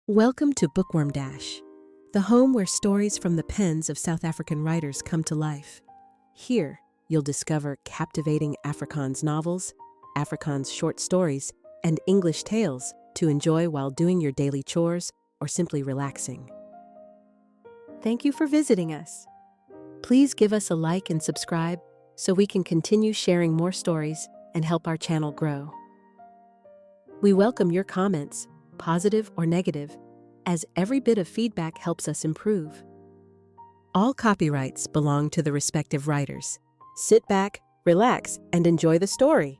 Welcome to Bookworm Dash, the home where stories from the pens of South African writers come to life. Here, you'll discover captivating Afrikaans novels, Afrikaans short stories, and English tales to enjoy while doing your daily chores or simply relaxing. Thank you for visiting us. Please give us a like and subscribe so we can continue sharing more stories and help our channel grow. We welcome your comments, positive or negative, as every bit of feedback helps us improve. All copyrights belong to the respective writers. Sit back, relax, and enjoy the story.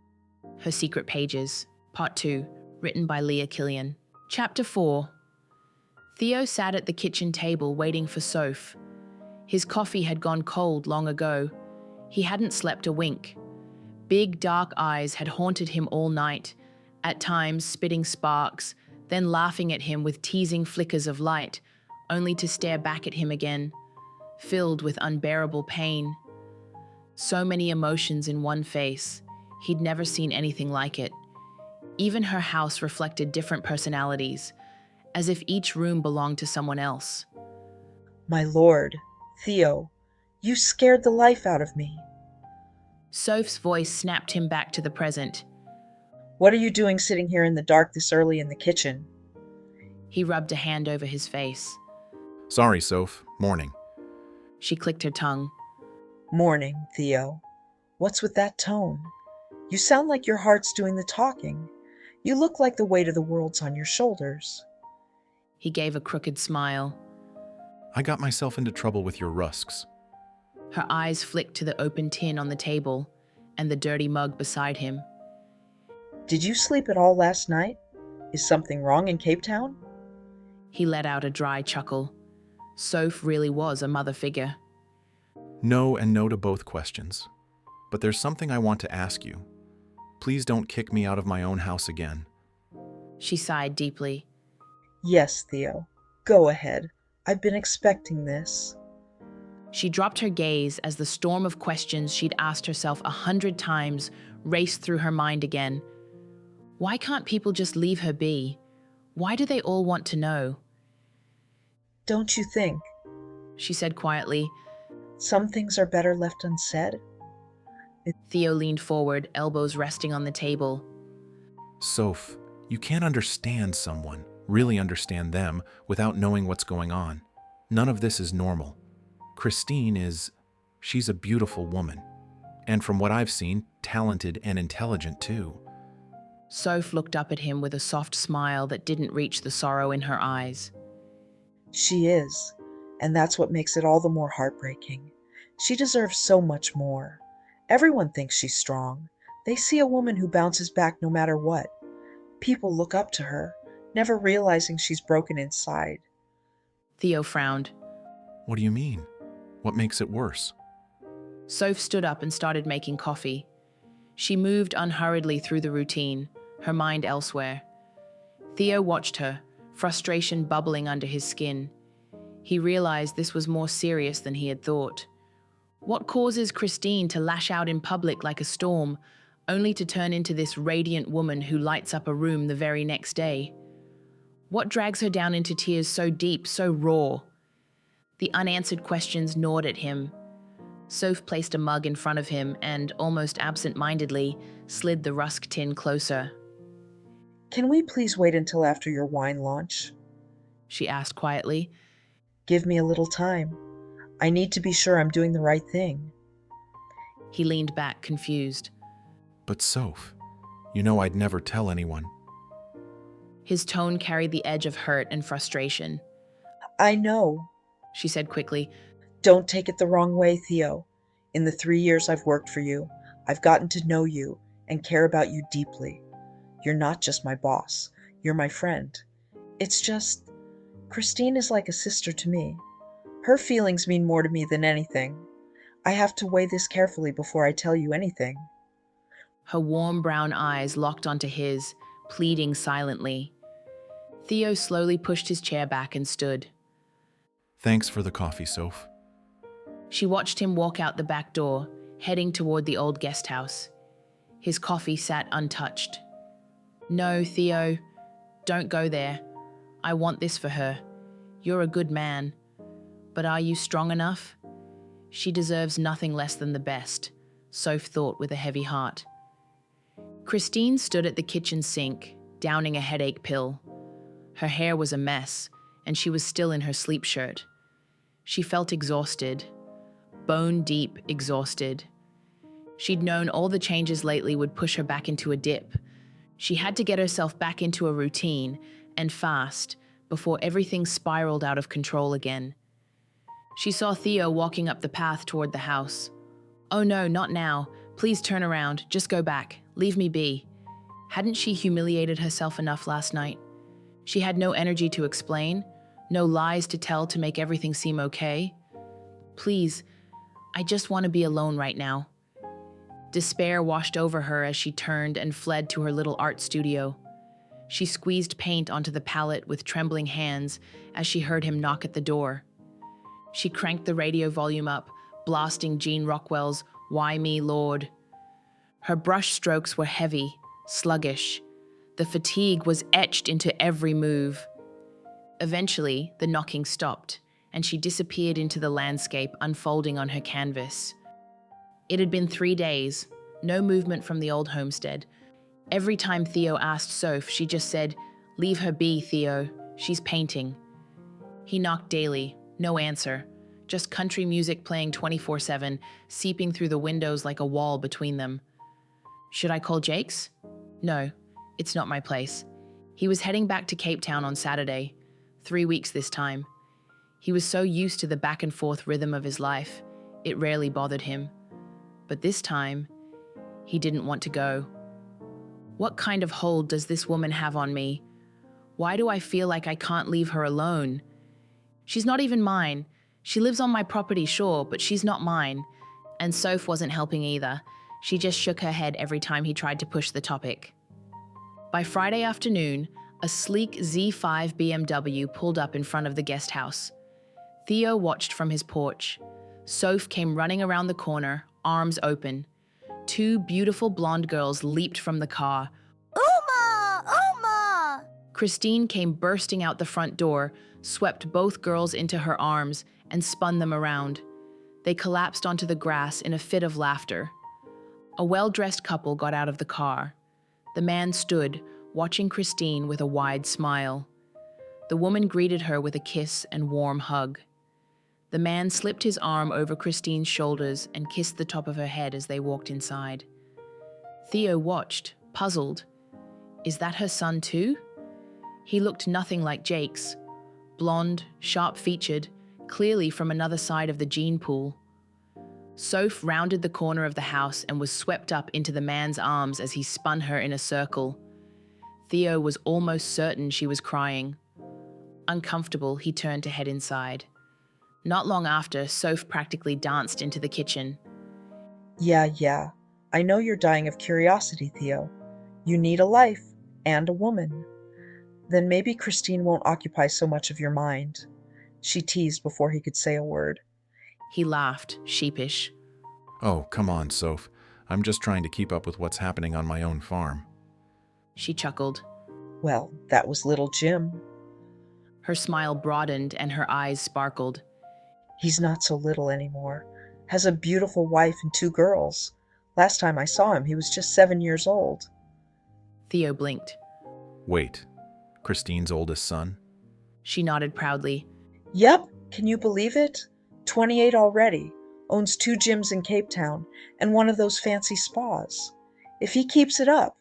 Her Secret Pages, Part 2, written by Leah Killian. Chapter 4. Theo sat at the kitchen table waiting for Soph. His coffee had gone cold long ago. He hadn't slept a wink. Big dark eyes had haunted him all night, at times spitting sparks, then laughing at him with teasing flickers of light, only to stare back at him again, filled with unbearable pain. So many emotions in one face. He'd never seen anything like it. Even her house reflected different personalities, as if each room belonged to someone else. My lord, Theo, you scared the life out of me. Soph's voice snapped him back to the present. What are you doing sitting here in the dark this early in the kitchen? He rubbed a hand over his face. Sorry, Soph. Morning. She clicked her tongue. Morning, Theo. What's with that tone? You sound like your heart's doing the talking. You look like the weight of the world's on your shoulders. He gave a crooked smile. I got myself into trouble with your rusks. Her eyes flicked to the open tin on the table and the dirty mug beside him. Did you sleep at all last night? Is something wrong in Cape Town? He let out a dry chuckle. Soph really was a mother figure. No and no to both questions. But there's something I want to ask you. Please don't kick me out of my own house again. She sighed deeply. Yes, Theo. Go ahead. I've been expecting this. She dropped her gaze as the storm of questions she'd asked herself 100 times raced through her mind again. Why can't people just leave her be? Why do they all want to know? Don't you think? She said quietly. Some things are better left unsaid. Theo leaned forward, elbows resting on the table. Soph, you can't understand someone, really understand them, without knowing what's going on. None of this is normal. Christine she's a beautiful woman. And from what I've seen, talented and intelligent too. Soph looked up at him with a soft smile that didn't reach the sorrow in her eyes. She is, and that's what makes it all the more heartbreaking. She deserves so much more. Everyone thinks she's strong. They see a woman who bounces back no matter what. People look up to her, never realizing she's broken inside. Theo frowned. What do you mean? What makes it worse? Soph stood up and started making coffee. She moved unhurriedly through the routine, her mind elsewhere. Theo watched her, frustration bubbling under his skin. He realized this was more serious than he had thought. What causes Christine to lash out in public like a storm, only to turn into this radiant woman who lights up a room the very next day? What drags her down into tears so deep, so raw? The unanswered questions gnawed at him. Soph placed a mug in front of him and, almost absent-mindedly, slid the rusk tin closer. Can we please wait until after your wine launch? She asked quietly. Give me a little time. I need to be sure I'm doing the right thing. He leaned back, confused. But Soph, you know I'd never tell anyone. His tone carried the edge of hurt and frustration. I know, she said quickly. Don't take it the wrong way, Theo. In the 3 years I've worked for you, I've gotten to know you and care about you deeply. You're not just my boss. You're my friend. It's just, Christine is like a sister to me. Her feelings mean more to me than anything. I have to weigh this carefully before I tell you anything. Her warm brown eyes locked onto his, pleading silently. Theo slowly pushed his chair back and stood. Thanks for the coffee, Soph. She watched him walk out the back door, heading toward the old guest house. His coffee sat untouched. No, Theo, don't go there. I want this for her. You're a good man. But are you strong enough? She deserves nothing less than the best, Soph thought with a heavy heart. Christine stood at the kitchen sink, downing a headache pill. Her hair was a mess, and she was still in her sleep shirt. She felt exhausted, bone-deep exhausted. She'd known all the changes lately would push her back into a dip. She had to get herself back into a routine, and fast, before everything spiraled out of control again. She saw Theo walking up the path toward the house. Oh no, not now. Please turn around. Just go back. Leave me be. Hadn't she humiliated herself enough last night? She had no energy to explain, no lies to tell to make everything seem okay. Please, I just want to be alone right now. Despair washed over her as she turned and fled to her little art studio. She squeezed paint onto the palette with trembling hands as she heard him knock at the door. She cranked the radio volume up, blasting Gene Rockwell's Why Me, Lord? Her brush strokes were heavy, sluggish. The fatigue was etched into every move. Eventually, the knocking stopped, and she disappeared into the landscape unfolding on her canvas. It had been 3 days, no movement from the old homestead. Every time Theo asked Soph, she just said, "Leave her be, Theo. She's painting." He knocked daily, no answer, just country music playing 24/7, seeping through the windows like a wall between them. Should I call Jake's? No, it's not my place. He was heading back to Cape Town on Saturday, 3 weeks this time. He was so used to the back and forth rhythm of his life, it rarely bothered him. But this time, he didn't want to go. What kind of hold does this woman have on me? Why do I feel like I can't leave her alone? She's not even mine. She lives on my property, sure, but she's not mine. And Soph wasn't helping either. She just shook her head every time he tried to push the topic. By Friday afternoon, a sleek Z5 BMW pulled up in front of the guest house. Theo watched from his porch. Soph came running around the corner, arms open. 2 beautiful blonde girls leaped from the car. Uma! Uma! Christine came bursting out the front door, swept both girls into her arms, and spun them around. They collapsed onto the grass in a fit of laughter. A well-dressed couple got out of the car. The man stood, watching Christine with a wide smile. The woman greeted her with a kiss and warm hug. The man slipped his arm over Christine's shoulders and kissed the top of her head as they walked inside. Theo watched, puzzled. Is that her son too? He looked nothing like Jake's. Blonde, sharp-featured, clearly from another side of the gene pool. Soph rounded the corner of the house and was swept up into the man's arms as he spun her in a circle. Theo was almost certain she was crying. Uncomfortable, he turned to head inside. Not long after, Soph practically danced into the kitchen. Yeah. I know you're dying of curiosity, Theo. You need a life and a woman. Then maybe Christine won't occupy so much of your mind. She teased before he could say a word. He laughed, sheepish. Oh, come on, Soph. I'm just trying to keep up with what's happening on my own farm. She chuckled. Well, that was little Jim. Her smile broadened and her eyes sparkled. He's not so little anymore. Has a beautiful wife and 2 girls. Last time I saw him, he was just 7 years old. Theo blinked. Wait, Christine's oldest son? She nodded proudly. Yep, can you believe it? 28 already. Owns 2 gyms in Cape Town and one of those fancy spas. If he keeps it up,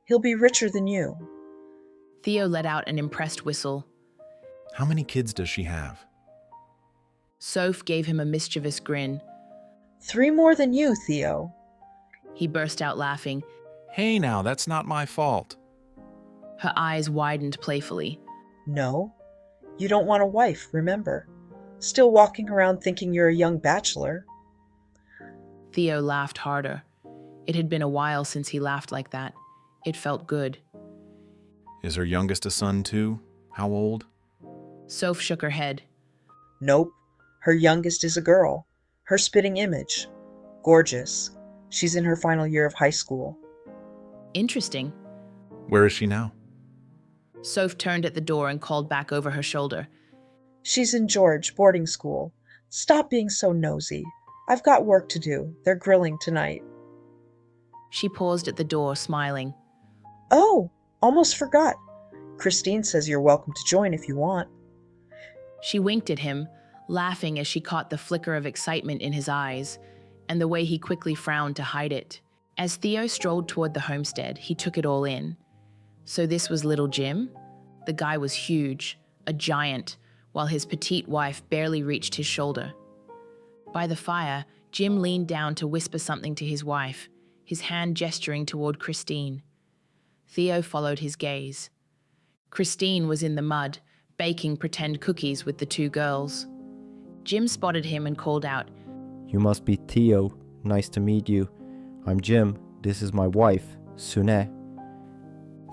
he'll be richer than you. Theo let out an impressed whistle. How many kids does she have? Soph gave him a mischievous grin. 3 more than you, Theo. He burst out laughing. Hey now, that's not my fault. Her eyes widened playfully. No, you don't want a wife, remember. Still walking around thinking you're a young bachelor. Theo laughed harder. It had been a while since he laughed like that. It felt good. Is her youngest a son too? How old? Soph shook her head. Nope, her youngest is a girl. Her spitting image. Gorgeous. She's in her final year of high school. Interesting. Where is she now? Soph turned at the door and called back over her shoulder. She's in George, boarding school. Stop being so nosy. I've got work to do. They're grilling tonight. She paused at the door, smiling. Oh, almost forgot. Christine says you're welcome to join if you want. She winked at him, laughing as she caught the flicker of excitement in his eyes, and the way he quickly frowned to hide it. As Theo strolled toward the homestead, he took it all in. So this was little Jim? The guy was huge, a giant, while his petite wife barely reached his shoulder. By the fire, Jim leaned down to whisper something to his wife, his hand gesturing toward Christine. Theo followed his gaze. Christine was in the mud, baking pretend cookies with the two girls. Jim spotted him and called out, "You must be Theo. Nice to meet you. I'm Jim. This is my wife, Sune."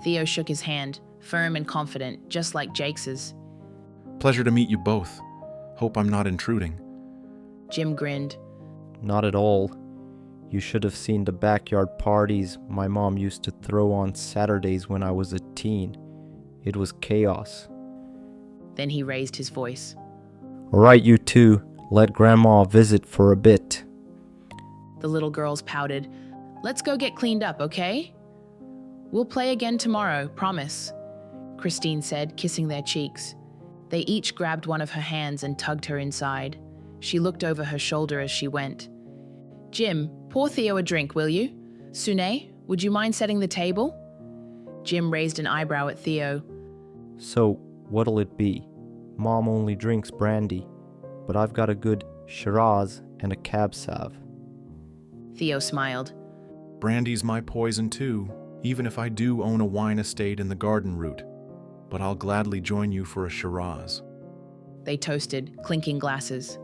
Theo shook his hand, firm and confident, just like Jake's. Pleasure to meet you both. Hope I'm not intruding. Jim grinned. Not at all. You should have seen the backyard parties my mom used to throw on Saturdays when I was a teen. It was chaos. Then he raised his voice. All right, you two. Let Grandma visit for a bit. The little girls pouted. Let's go get cleaned up, okay? We'll play again tomorrow, promise, Christine said, kissing their cheeks. They each grabbed one of her hands and tugged her inside. She looked over her shoulder as she went. Jim, pour Theo a drink, will you? Sune, would you mind setting the table? Jim raised an eyebrow at Theo. So, what'll it be? Mom only drinks brandy, but I've got a good Shiraz and a Cab Sav. Theo smiled. Brandy's my poison too, even if I do own a wine estate in the garden route. But I'll gladly join you for a Shiraz. They toasted, clinking glasses.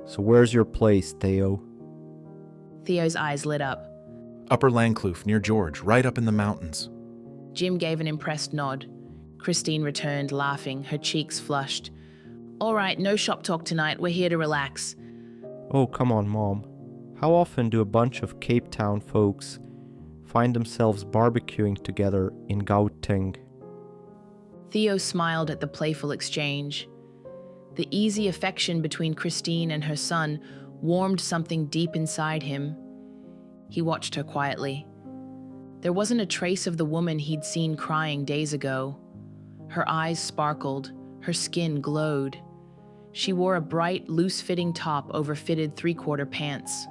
So where's your place, Theo? Theo's eyes lit up. Upper Langkloof, near George, right up in the mountains. Jim gave an impressed nod. Christine returned, laughing, her cheeks flushed. All right, no shop talk tonight. We're here to relax. Oh, come on, Mom. How often do a bunch of Cape Town folks find themselves barbecuing together in Gauteng? Theo smiled at the playful exchange. The easy affection between Christine and her son warmed something deep inside him. He watched her quietly. There wasn't a trace of the woman he'd seen crying days ago. Her eyes sparkled, her skin glowed. She wore a bright, loose-fitting top over fitted three-quarter pants,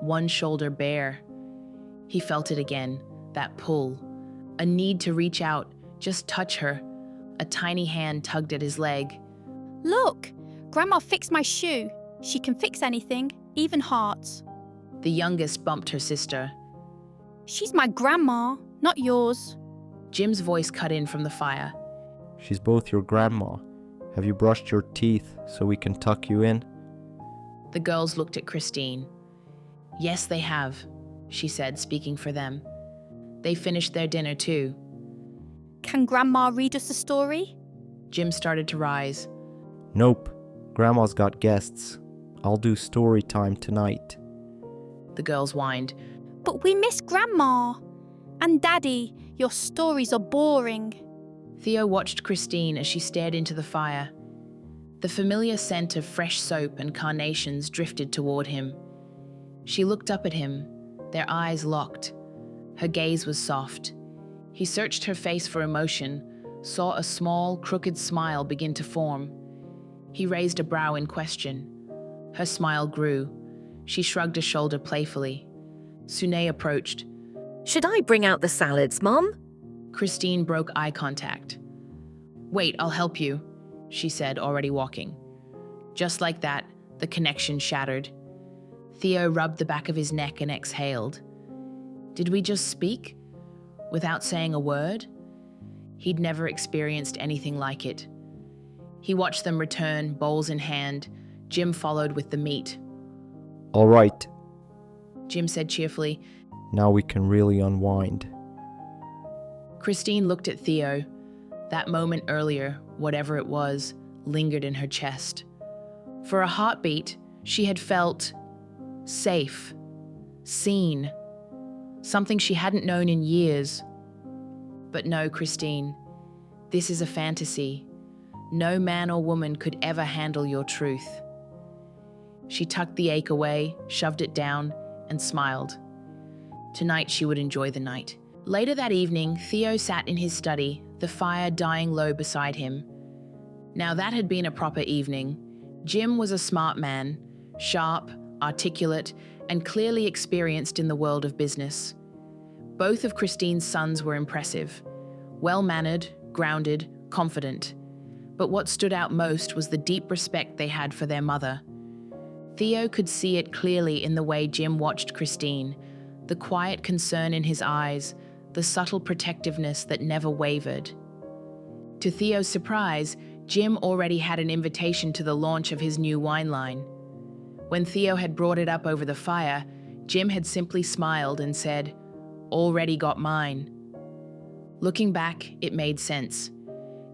one shoulder bare. He felt it again, that pull, a need to reach out, just touch her. A tiny hand tugged at his leg. Look, Grandma fixed my shoe. She can fix anything, even hearts. The youngest bumped her sister. She's my grandma, not yours. Jim's voice cut in from the fire. She's both your grandma. Have you brushed your teeth so we can tuck you in? The girls looked at Christine. Yes, they have, she said, speaking for them. They finished their dinner too. Can Grandma read us a story? Jim started to rise. Nope. Grandma's got guests. I'll do story time tonight. The girls whined. But we miss Grandma. And Daddy, your stories are boring. Theo watched Christine as she stared into the fire. The familiar scent of fresh soap and carnations drifted toward him. She looked up at him, their eyes locked. Her gaze was soft. He searched her face for emotion, saw a small, crooked smile begin to form. He raised a brow in question. Her smile grew. She shrugged a shoulder playfully. Sune approached. Should I bring out the salads, Mom? Christine broke eye contact. Wait, I'll help you, she said, already walking. Just like that, the connection shattered. Theo rubbed the back of his neck and exhaled. Did we just speak? Without saying a word? He'd never experienced anything like it. He watched them return, bowls in hand. Jim followed with the meat. All right. Jim said cheerfully. Now we can really unwind. Christine looked at Theo. That moment earlier, whatever it was, lingered in her chest. For a heartbeat, she had felt safe, seen, something she hadn't known in years. But no, Christine, This is a fantasy. No man or woman could ever handle your truth. She tucked the ache away, shoved it down, and smiled. Tonight she would enjoy the night. Later that evening, Theo sat in his study, the fire dying low beside him. Now that had been a proper evening. Jim was a smart man, sharp, articulate, and clearly experienced in the world of business. Both of Christine's sons were impressive, well-mannered, grounded, confident. But what stood out most was the deep respect they had for their mother. Theo could see it clearly in the way Jim watched Christine, the quiet concern in his eyes, the subtle protectiveness that never wavered. To Theo's surprise, Jim already had an invitation to the launch of his new wine line. When Theo had brought it up over the fire, Jim had simply smiled and said, "Already got mine." Looking back, it made sense.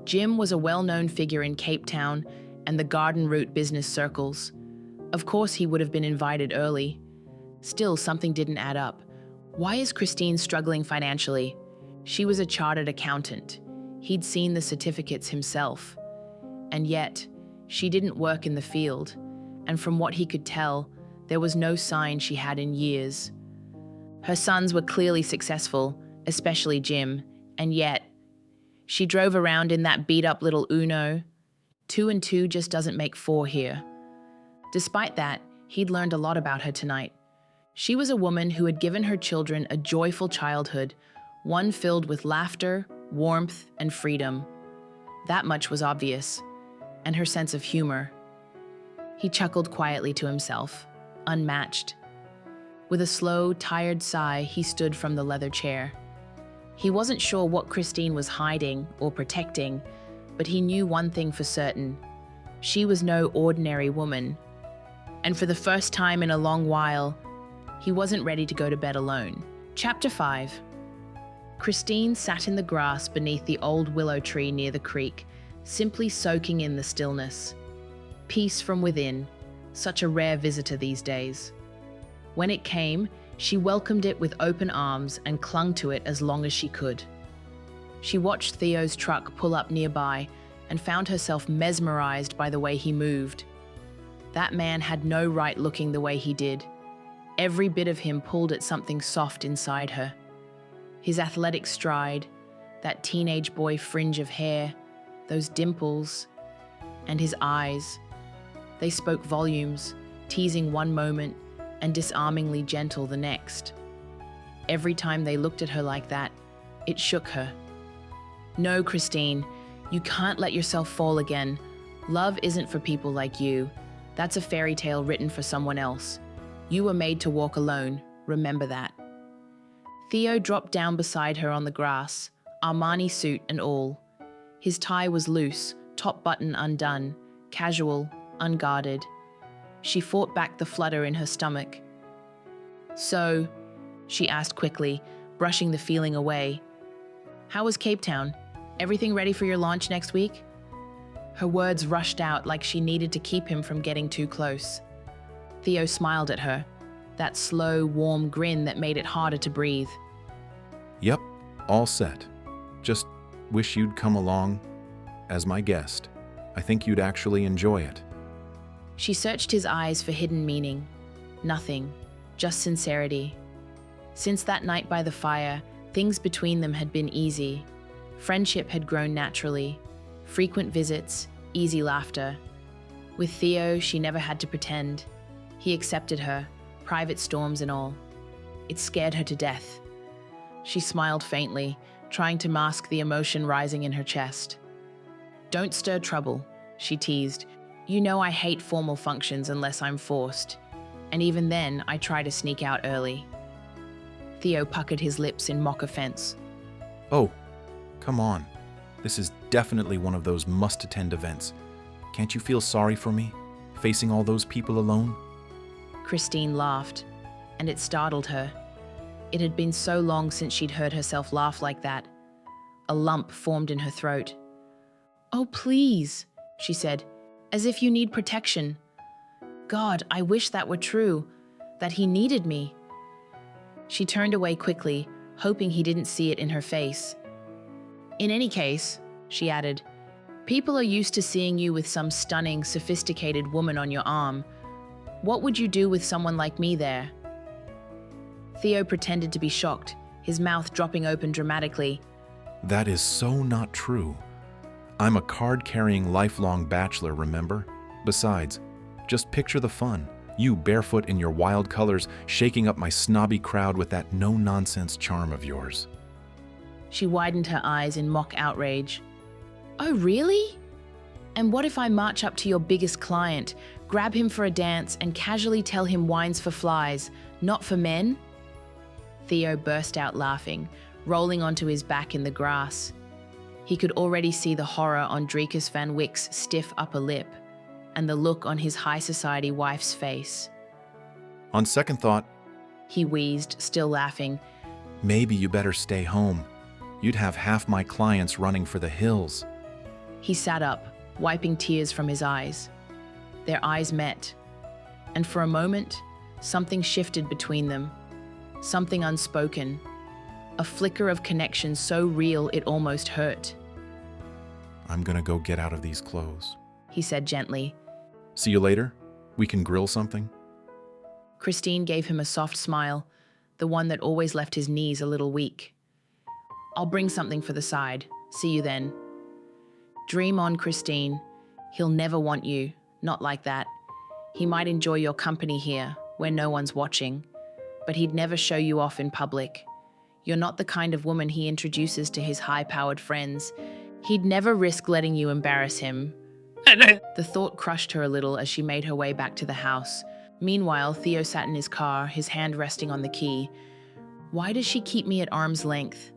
Jim was a well-known figure in Cape Town and the Garden Route business circles. Of course he would have been invited early. Still, something didn't add up. Why is Christine struggling financially? She was a chartered accountant. He'd seen the certificates himself. And yet, she didn't work in the field, and from what he could tell, there was no sign she had in years. Her sons were clearly successful, especially Jim, and yet, she drove around in that beat-up little Uno. 2 and 2 just doesn't make 4 here. Despite that, he'd learned a lot about her tonight. She was a woman who had given her children a joyful childhood, one filled with laughter, warmth, and freedom. That much was obvious, and her sense of humor. He chuckled quietly to himself, unmatched. With a slow, tired sigh, he stood from the leather chair. He wasn't sure what Christine was hiding or protecting, but he knew one thing for certain. She was no ordinary woman. And for the first time in a long while, he wasn't ready to go to bed alone. Chapter 5. Christine sat in the grass beneath the old willow tree near the creek, simply soaking in the stillness. Peace from within, such a rare visitor these days. When it came, she welcomed it with open arms and clung to it as long as she could. She watched Theo's truck pull up nearby and found herself mesmerized by the way he moved. That man had no right looking the way he did. Every bit of him pulled at something soft inside her. His athletic stride, that teenage boy fringe of hair, those dimples, and his eyes. They spoke volumes, teasing one moment and disarmingly gentle the next. Every time they looked at her like that, it shook her. No, Christine, you can't let yourself fall again. Love isn't for people like you. That's a fairy tale written for someone else. You were made to walk alone, remember that. Theo dropped down beside her on the grass, Armani suit and all. His tie was loose, top button undone, casual, unguarded. She fought back the flutter in her stomach. "So," she asked quickly, brushing the feeling away, "how was Cape Town? Everything ready for your launch next week?" Her words rushed out like she needed to keep him from getting too close. Theo smiled at her, that slow, warm grin that made it harder to breathe. Yep, all set. Just wish you'd come along as my guest. I think you'd actually enjoy it. She searched his eyes for hidden meaning. Nothing, just sincerity. Since that night by the fire, things between them had been easy. Friendship had grown naturally. Frequent visits, easy laughter. With Theo, she never had to pretend. He accepted her, private storms and all. It scared her to death. She smiled faintly, trying to mask the emotion rising in her chest. "Don't stir trouble," she teased. "You know I hate formal functions unless I'm forced. And even then, I try to sneak out early." Theo puckered his lips in mock offense. Oh, come on. This is definitely one of those must-attend events. Can't you feel sorry for me, facing all those people alone? Christine laughed, and it startled her. It had been so long since she'd heard herself laugh like that. A lump formed in her throat. "Oh, please," she said, "as if you need protection. God, I wish that were true, that he needed me." She turned away quickly, hoping he didn't see it in her face. "In any case," She added, "People are used to seeing you with some stunning, sophisticated woman on your arm. What would you do with someone like me there?" Theo pretended to be shocked, his mouth dropping open dramatically. That is so not true. I'm a card-carrying lifelong bachelor, remember? Besides, just picture the fun. You barefoot in your wild colors, shaking up my snobby crowd with that no-nonsense charm of yours. She widened her eyes in mock outrage. "Oh, really? And what if I march up to your biggest client, grab him for a dance, and casually tell him wine's for flies, not for men?" Theo burst out laughing, rolling onto his back in the grass. He could already see the horror on Driekus van Wyck's stiff upper lip, and the look on his high society wife's face. On second thought, He wheezed, still laughing. maybe you better stay home. You'd have half my clients running for the hills. He sat up, wiping tears from his eyes. Their eyes met, and for a moment, something shifted between them. Something unspoken. A flicker of connection so real it almost hurt. I'm gonna go get out of these clothes. He said gently. See you later? We can grill something? Christine gave him a soft smile, the one that always left his knees a little weak. "I'll bring something for the side. See you then." Dream on, Christine. He'll never want you, not like that. He might enjoy your company here, where no one's watching, but he'd never show you off in public. You're not the kind of woman he introduces to his high-powered friends. He'd never risk letting you embarrass him. The thought crushed her a little as she made her way back to the house. Meanwhile, Theo sat in his car, his hand resting on the key. Why does she keep me at arm's length?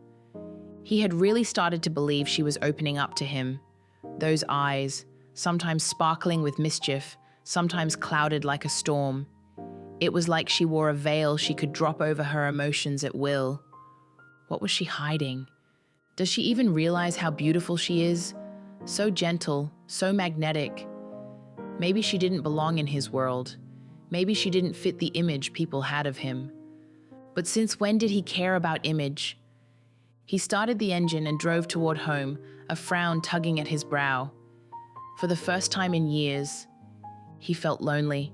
He had really started to believe she was opening up to him. Those eyes, sometimes sparkling with mischief, sometimes clouded like a storm. It was like she wore a veil she could drop over her emotions at will. What was she hiding? Does she even realize how beautiful she is? So gentle, so magnetic. Maybe she didn't belong in his world. Maybe she didn't fit the image people had of him. But since when did he care about image? He started the engine and drove toward home, a frown tugging at his brow. For the first time in years, he felt lonely,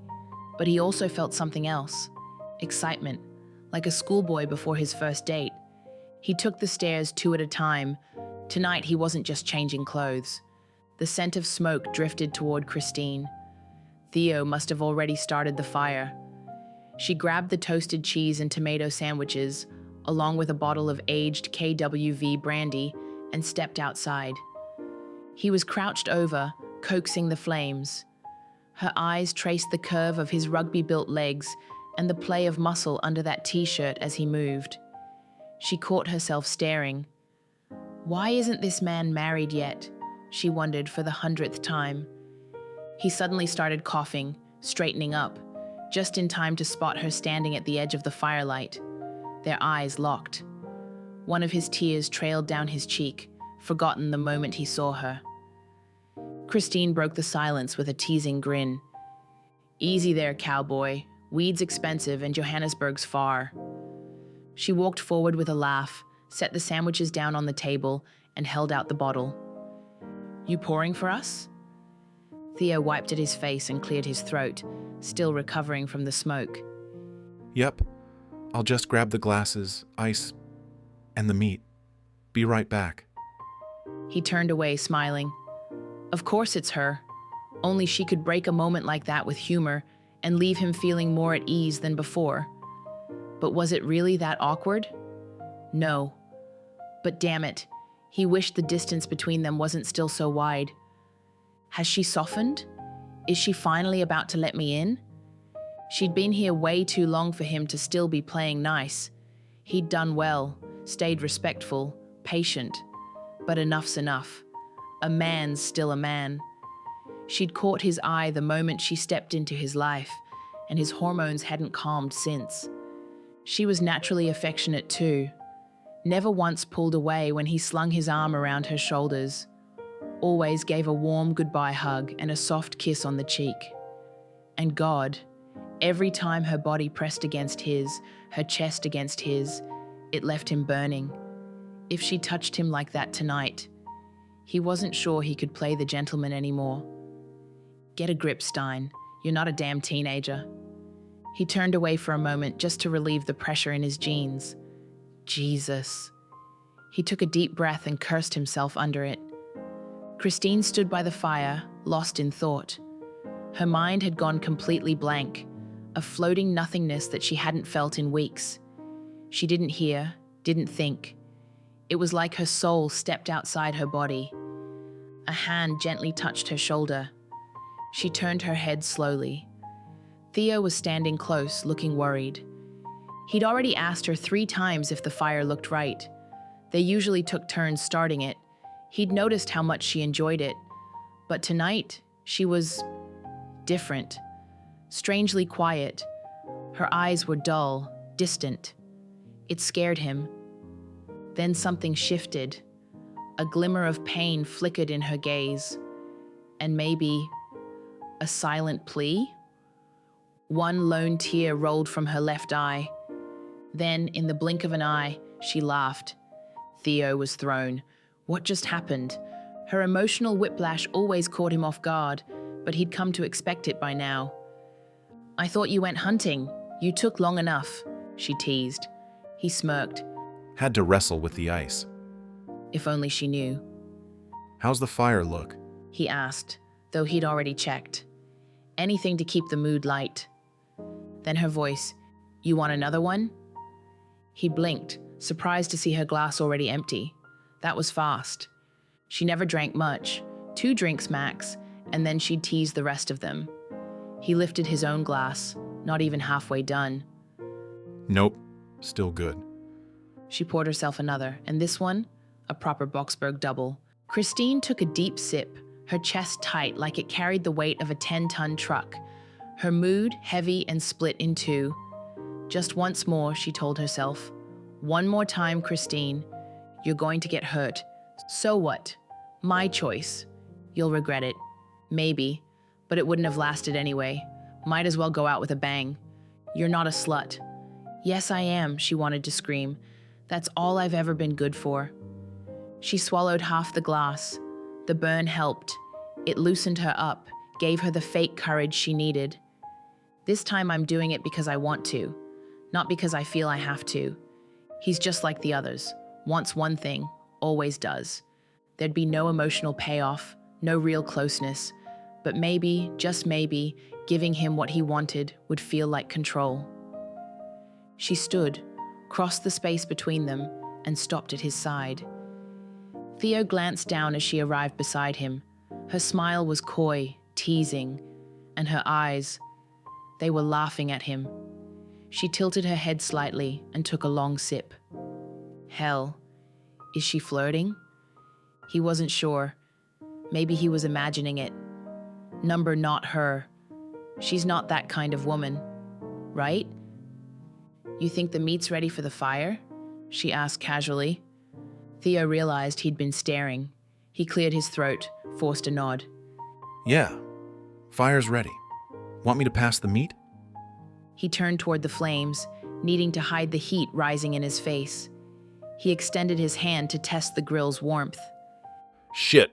but he also felt something else. Excitement, like a schoolboy before his first date. He took the stairs 2 at a time. Tonight he wasn't just changing clothes. The scent of smoke drifted toward Christine. Theo must have already started the fire. She grabbed the toasted cheese and tomato sandwiches, along with a bottle of aged KWV brandy, and stepped outside. He was crouched over, coaxing the flames. Her eyes traced the curve of his rugby-built legs and the play of muscle under that t-shirt as he moved. She caught herself staring. Why isn't this man married yet? She wondered for the 100th time. He suddenly started coughing, straightening up, just in time to spot her standing at the edge of the firelight. Their eyes locked. One of his tears trailed down his cheek, forgotten the moment he saw her. Christine broke the silence with a teasing grin. "Easy there, cowboy. Weed's expensive and Johannesburg's far." She walked forward with a laugh, set the sandwiches down on the table, and held out the bottle. "You pouring for us?" Theo wiped at his face and cleared his throat, still recovering from the smoke. Yep. I'll just grab the glasses, ice, and the meat. Be right back. He turned away, smiling. Of course it's her. Only she could break a moment like that with humor and leave him feeling more at ease than before. But was it really that awkward? No. But damn it, he wished the distance between them wasn't still so wide. Has she softened? Is she finally about to let me in? She'd been here way too long for him to still be playing nice. He'd done well, stayed respectful, patient. But enough's enough. A man's still a man. She'd caught his eye the moment she stepped into his life, and his hormones hadn't calmed since. She was naturally affectionate too. Never once pulled away when he slung his arm around her shoulders. Always gave a warm goodbye hug and a soft kiss on the cheek. And God, every time her body pressed against his, her chest against his, it left him burning. If she touched him like that tonight, He wasn't sure he could play the gentleman anymore. Get a grip, Stein. You're not a damn teenager. He turned away for a moment just to relieve the pressure in his jeans. Jesus. He took a deep breath and cursed himself under it. Christine stood by the fire, lost in thought. Her mind had gone completely blank, a floating nothingness that she hadn't felt in weeks. She didn't hear, didn't think. It was like her soul stepped outside her body. A hand gently touched her shoulder. She turned her head slowly. Theo was standing close, looking worried. He'd already asked her 3 times if the fire looked right. They usually took turns starting it. He'd noticed how much she enjoyed it. But tonight, she was different, strangely quiet. Her eyes were dull, distant. It scared him. Then something shifted. A glimmer of pain flickered in her gaze. And maybe a silent plea? One lone tear rolled from her left eye. Then, in the blink of an eye, she laughed. Theo was thrown. What just happened? Her emotional whiplash always caught him off guard, but he'd come to expect it by now. I thought you went hunting. You took long enough, she teased. He smirked. Had to wrestle with the ice. If only she knew. How's the fire look? He asked, though he'd already checked. Anything to keep the mood light. Then her voice, You want another one? He blinked, surprised to see her glass already empty. That was fast. She never drank much, 2 drinks max, and then she'd tease the rest of them. He lifted his own glass, not even halfway done. Nope, still good. She poured herself another, and this one, a proper Boxberg double. Christine took a deep sip, her chest tight like it carried the weight of a 10-ton truck, her mood heavy and split in 2. Just once more, she told herself. One more time, Christine. You're going to get hurt. So what? My choice. You'll regret it. Maybe, but it wouldn't have lasted anyway. Might as well go out with a bang. You're not a slut. Yes, I am, she wanted to scream. That's all I've ever been good for. She swallowed half the glass. The burn helped. It loosened her up, gave her the fake courage she needed. This time I'm doing it because I want to, not because I feel I have to. He's just like the others. Wants one thing, always does. There'd be no emotional payoff, no real closeness, but maybe, just maybe, giving him what he wanted would feel like control. She stood, crossed the space between them, and stopped at his side. Theo glanced down as she arrived beside him. Her smile was coy, teasing, and her eyes, they were laughing at him. She tilted her head slightly and took a long sip. Hell, is she flirting? He wasn't sure. Maybe he was imagining it. Number not her. She's not that kind of woman, right? You think the meat's ready for the fire? She asked casually. Theo realized he'd been staring. He cleared his throat, forced a nod. Yeah, fire's ready. Want me to pass the meat? He turned toward the flames, needing to hide the heat rising in his face. He extended his hand to test the grill's warmth. Shit.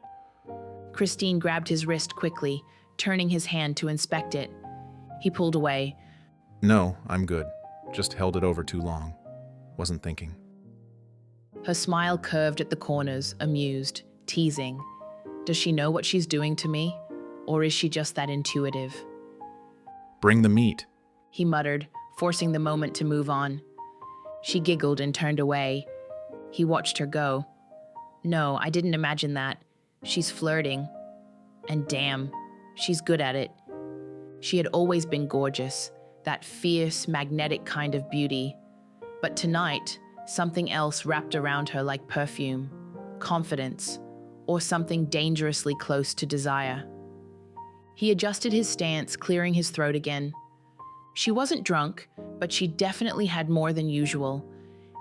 Christine grabbed his wrist quickly, turning his hand to inspect it. He pulled away. No, I'm good. Just held it over too long. Wasn't thinking. Her smile curved at the corners, amused, teasing. Does she know what she's doing to me? Or is she just that intuitive? Bring the meat, he muttered, forcing the moment to move on. She giggled and turned away. He watched her go. No, I didn't imagine that. She's flirting. And damn, she's good at it. She had always been gorgeous, that fierce, magnetic kind of beauty. But tonight, something else wrapped around her like perfume, confidence, or something dangerously close to desire. He adjusted his stance, clearing his throat again. She wasn't drunk, but she definitely had more than usual,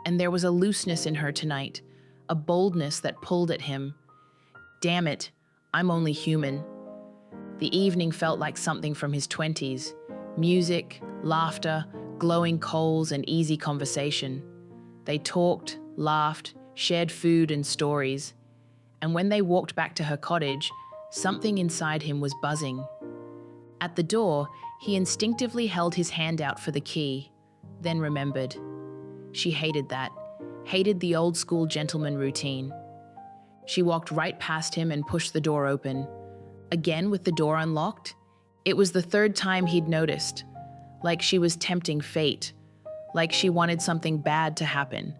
and there was a looseness in her tonight, a boldness that pulled at him. Damn it, I'm only human. The evening felt like something from his 20s. Music, laughter, glowing coals, and easy conversation. They talked, laughed, shared food and stories. and when they walked back to her cottage, something inside him was buzzing. At the door, he instinctively held his hand out for the key, then remembered. She hated that, hated the old-school gentleman routine. She walked right past him and pushed the door open. Again with the door unlocked? It was the third time he'd noticed, like she was tempting fate, like she wanted something bad to happen.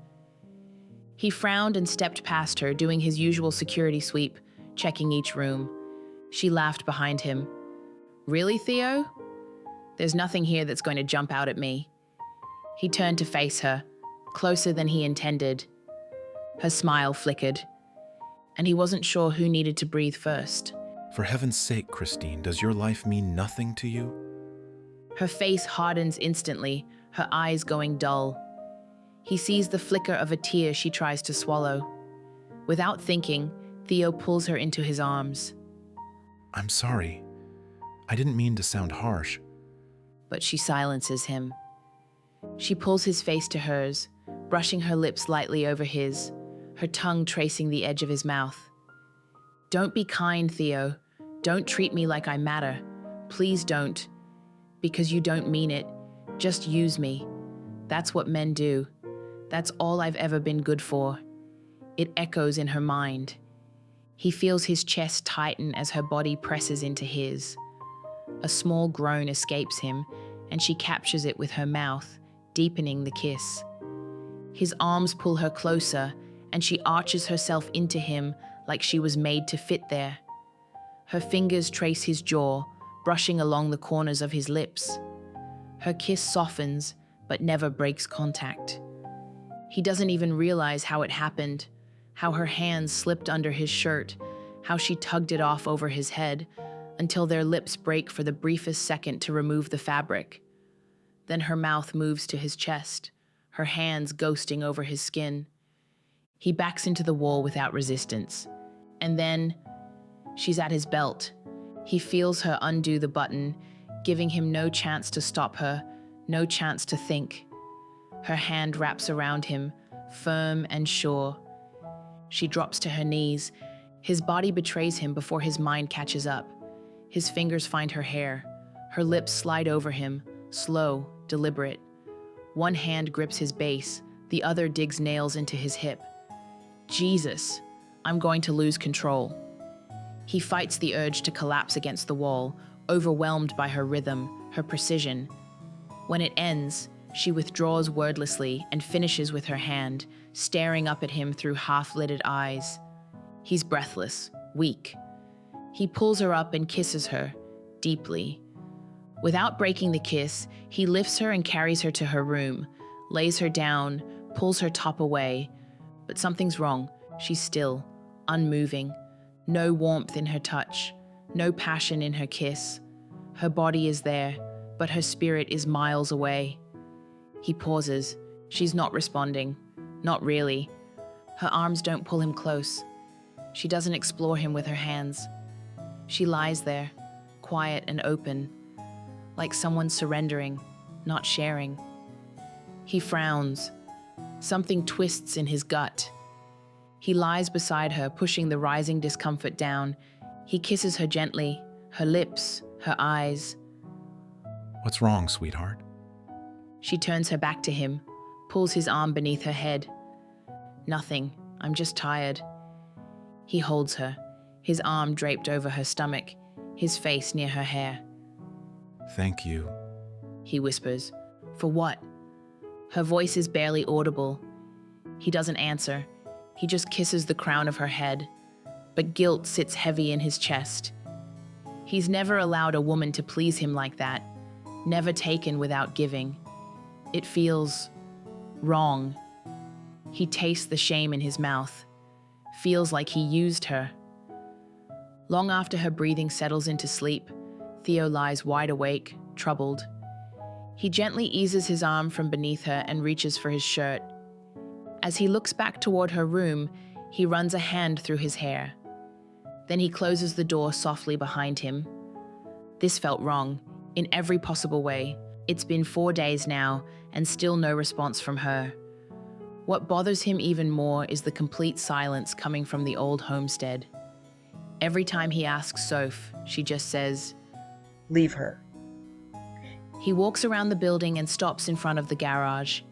He frowned and stepped past her, doing his usual security sweep, checking each room. She laughed behind him. "Really, Theo? There's nothing here that's going to jump out at me." He turned to face her, closer than he intended. Her smile flickered, and he wasn't sure who needed to breathe first. For heaven's sake, Christine, does your life mean nothing to you? Her face hardens instantly, her eyes going dull. He sees the flicker of a tear she tries to swallow. Without thinking, Theo pulls her into his arms. I'm sorry. I didn't mean to sound harsh. But she silences him. She pulls his face to hers, brushing her lips lightly over his, her tongue tracing the edge of his mouth. "Don't be kind, Theo. Don't treat me like I matter. Please don't. Because you don't mean it. Just use me. That's what men do. That's all I've ever been good for." It echoes in her mind. He feels his chest tighten as her body presses into his. A small groan escapes him, and she captures it with her mouth, deepening the kiss. His arms pull her closer, and she arches herself into him like she was made to fit there. Her fingers trace his jaw, brushing along the corners of his lips. Her kiss softens, but never breaks contact. He doesn't even realize how it happened, how her hands slipped under his shirt, how she tugged it off over his head, until their lips break for the briefest second to remove the fabric. Then her mouth moves to his chest, her hands ghosting over his skin. He backs into the wall without resistance. And then, she's at his belt. He feels her undo the button, giving him no chance to stop her, no chance to think. Her hand wraps around him, firm and sure. She drops to her knees. His body betrays him before his mind catches up. His fingers find her hair. Her lips slide over him, slow, deliberate. One hand grips his base, the other digs nails into his hip. Jesus, I'm going to lose control. He fights the urge to collapse against the wall, overwhelmed by her rhythm, her precision. When it ends, she withdraws wordlessly and finishes with her hand, staring up at him through half-lidded eyes. He's breathless, weak. He pulls her up and kisses her, deeply. Without breaking the kiss, he lifts her and carries her to her room, lays her down, pulls her top away. But something's wrong. She's still, unmoving. No warmth in her touch, no passion in her kiss. Her body is there, but her spirit is miles away. He pauses. She's not responding. Not really. Her arms don't pull him close. She doesn't explore him with her hands. She lies there, quiet and open, like someone surrendering, not sharing. He frowns. Something twists in his gut. He lies beside her, pushing the rising discomfort down. He kisses her gently, her lips, her eyes. What's wrong, sweetheart? She turns her back to him, pulls his arm beneath her head. Nothing. I'm just tired. He holds her, his arm draped over her stomach, his face near her hair. Thank you. He whispers. For what? Her voice is barely audible. He doesn't answer. He just kisses the crown of her head, but guilt sits heavy in his chest. He's never allowed a woman to please him like that, never taken without giving. It feels wrong. He tastes the shame in his mouth, feels like he used her. Long after her breathing settles into sleep, Theo lies wide awake, troubled. He gently eases his arm from beneath her and reaches for his shirt. As he looks back toward her room, he runs a hand through his hair. Then he closes the door softly behind him. This felt wrong, in every possible way. It's been 4 days now, and still no response from her. What bothers him even more is the complete silence coming from the old homestead. Every time he asks Soph, she just says, Leave her. He walks around the building and stops in front of the garage.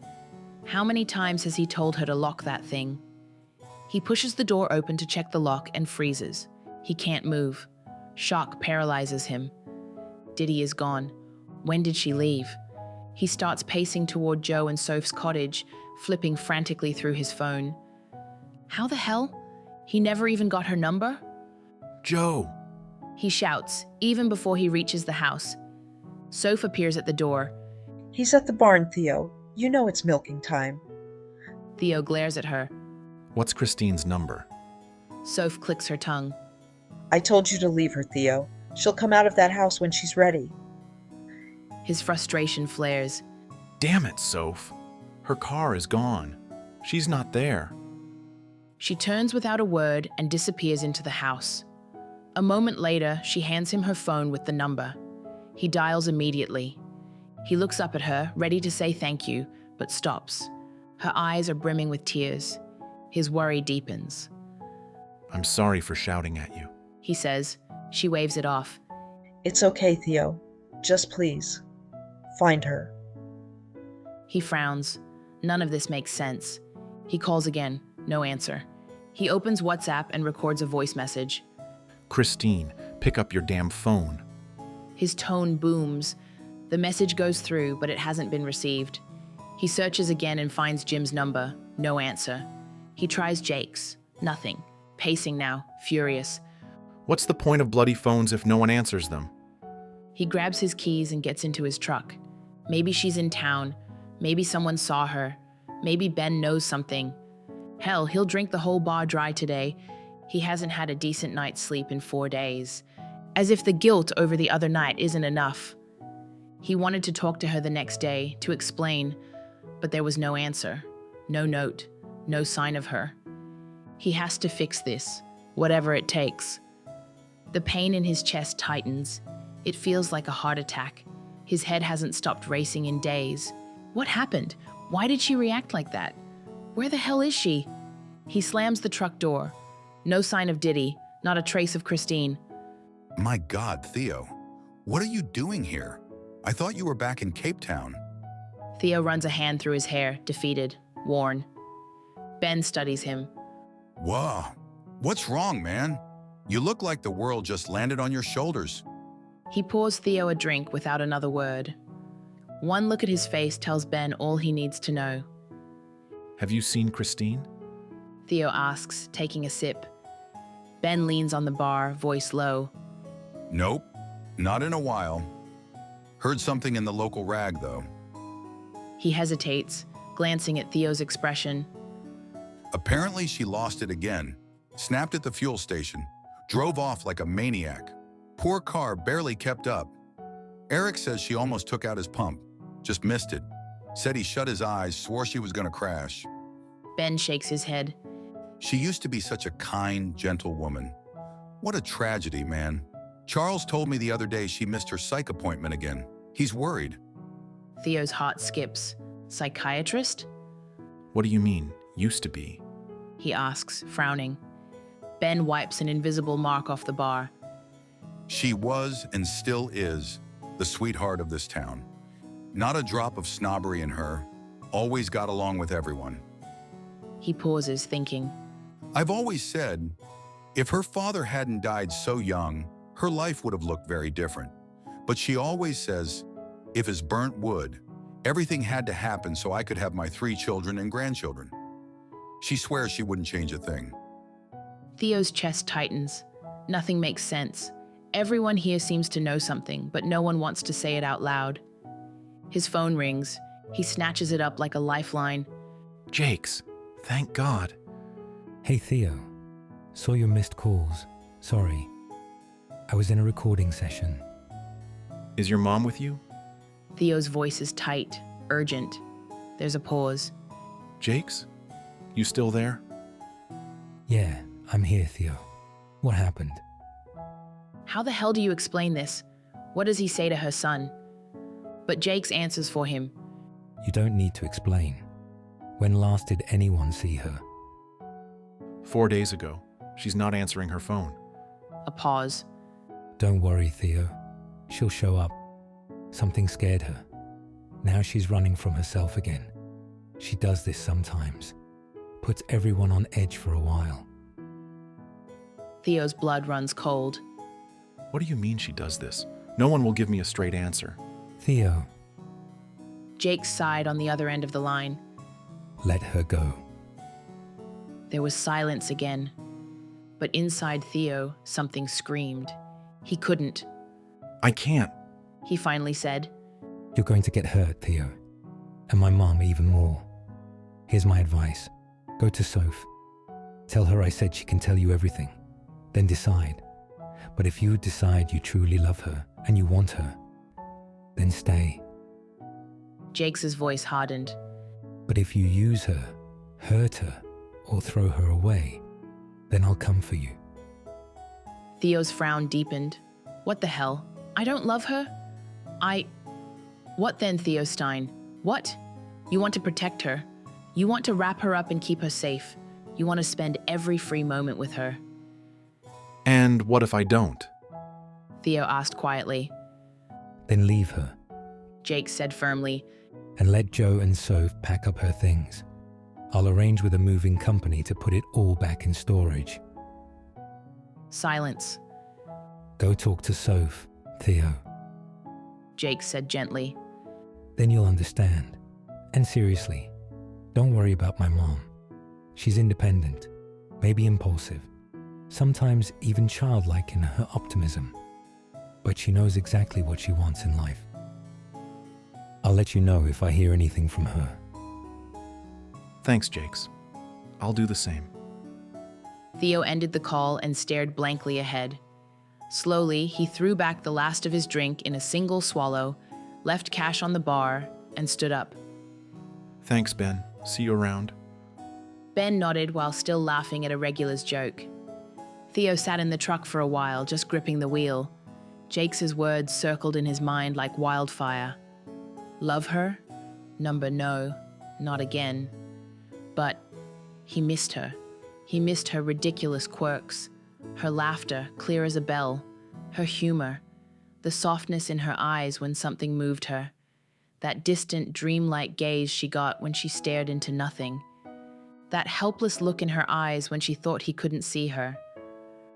How many times has he told her to lock that thing? He pushes the door open to check the lock and freezes. He can't move. Shock paralyzes him. Diddy is gone. When did she leave? He starts pacing toward Joe and Soph's cottage, flipping frantically through his phone. How the hell? He never even got her number? Joe! He shouts, even before he reaches the house. Soph appears at the door. He's at the barn, Theo. You know it's milking time. Theo glares at her. What's Christine's number? Soph clicks her tongue. I told you to leave her, Theo. She'll come out of that house when she's ready. His frustration flares. Damn it, Soph. Her car is gone. She's not there. She turns without a word and disappears into the house. A moment later, she hands him her phone with the number. He dials immediately. He looks up at her, ready to say thank you, but stops. Her eyes are brimming with tears. His worry deepens. I'm sorry for shouting at you. He says. She waves it off. It's okay, Theo. Just please, find her. He frowns. None of this makes sense. He calls again. No answer. He opens WhatsApp and records a voice message. Christine, pick up your damn phone. His tone booms. The message goes through, but it hasn't been received. He searches again and finds Jim's number. No answer. He tries Jake's. Nothing. Pacing now, furious. What's the point of bloody phones if no one answers them? He grabs his keys and gets into his truck. Maybe she's in town. Maybe someone saw her. Maybe Ben knows something. Hell, he'll drink the whole bar dry today. He hasn't had a decent night's sleep in 4 days. As if the guilt over the other night isn't enough. He wanted to talk to her the next day, to explain, but there was no answer. No note. No sign of her. He has to fix this, whatever it takes. The pain in his chest tightens. It feels like a heart attack. His head hasn't stopped racing in days. What happened? Why did she react like that? Where the hell is she? He slams the truck door. No sign of Diddy, not a trace of Christine. My God, Theo, what are you doing here? I thought you were back in Cape Town. Theo runs a hand through his hair, defeated, worn. Ben studies him. Whoa, what's wrong, man? You look like the world just landed on your shoulders. He pours Theo a drink without another word. One look at his face tells Ben all he needs to know. Have you seen Christine? Theo asks, taking a sip. Ben leans on the bar, voice low. Nope, not in a while. Heard something in the local rag, though. He hesitates, glancing at Theo's expression. Apparently she lost it again, snapped at the fuel station, drove off like a maniac. Poor car barely kept up. Eric says she almost took out his pump, just missed it. Said he shut his eyes, swore she was gonna crash. Ben shakes his head. She used to be such a kind, gentle woman. What a tragedy, man. Charles told me the other day she missed her psych appointment again. He's worried. Theo's heart skips. Psychiatrist? What do you mean, used to be? He asks, frowning. Ben wipes an invisible mark off the bar. She was and still is the sweetheart of this town. Not a drop of snobbery in her. Always got along with everyone. He pauses, thinking. I've always said, if her father hadn't died so young, her life would have looked very different. But she always says, if it's burnt wood, everything had to happen so I could have my 3 children and grandchildren. She swears she wouldn't change a thing. Theo's chest tightens. Nothing makes sense. Everyone here seems to know something, but no one wants to say it out loud. His phone rings. He snatches it up like a lifeline. Jake's. Thank God. Hey Theo, saw your missed calls. Sorry. I was in a recording session. Is your mom with you? Theo's voice is tight, urgent. There's a pause. Jake's? You still there? Yeah, I'm here, Theo. What happened? How the hell do you explain this? What does he say to her son? But Jake's answers for him. You don't need to explain. When last did anyone see her? 4 days ago. She's not answering her phone. A pause. Don't worry, Theo. She'll show up. Something scared her. Now she's running from herself again. She does this sometimes. Puts everyone on edge for a while. Theo's blood runs cold. What do you mean she does this? No one will give me a straight answer. Theo, Jake sighed on the other end of the line. let her go. There was silence again. But inside Theo, something screamed. He couldn't. I can't. He finally said. You're going to get hurt, Theo. And my mom even more. Here's my advice. Go to Soph. Tell her I said she can tell you everything. Then decide. But if you decide you truly love her and you want her, then stay. Jake's voice hardened. But if you use her, hurt her, or throw her away, then I'll come for you. Theo's frown deepened. What the hell? I don't love her? What then, Theo Stein? What? You want to protect her. You want to wrap her up and keep her safe. You want to spend every free moment with her. And what if I don't? Theo asked quietly. Then leave her Jake said firmly. and let Joe and Soph pack up her things. I'll arrange with a moving company to put it all back in storage. Silence. Go talk to Soph, Theo. Jake said gently. Then you'll understand. And seriously, don't worry about my mom. She's independent, maybe impulsive, sometimes even childlike in her optimism. But she knows exactly what she wants in life. I'll let you know if I hear anything from her. Thanks, Jakes. I'll do the same. Theo ended the call and stared blankly ahead. Slowly, he threw back the last of his drink in a single swallow, left cash on the bar, and stood up. Thanks, Ben. See you around. Ben nodded while still laughing at a regular's joke. Theo sat in the truck for a while, just gripping the wheel. Jake's words circled in his mind like wildfire. Love her? Number no, not again. But he missed her. He missed her ridiculous quirks, her laughter clear as a bell, her humor, the softness in her eyes when something moved her, that distant dreamlike gaze she got when she stared into nothing, that helpless look in her eyes when she thought he couldn't see her,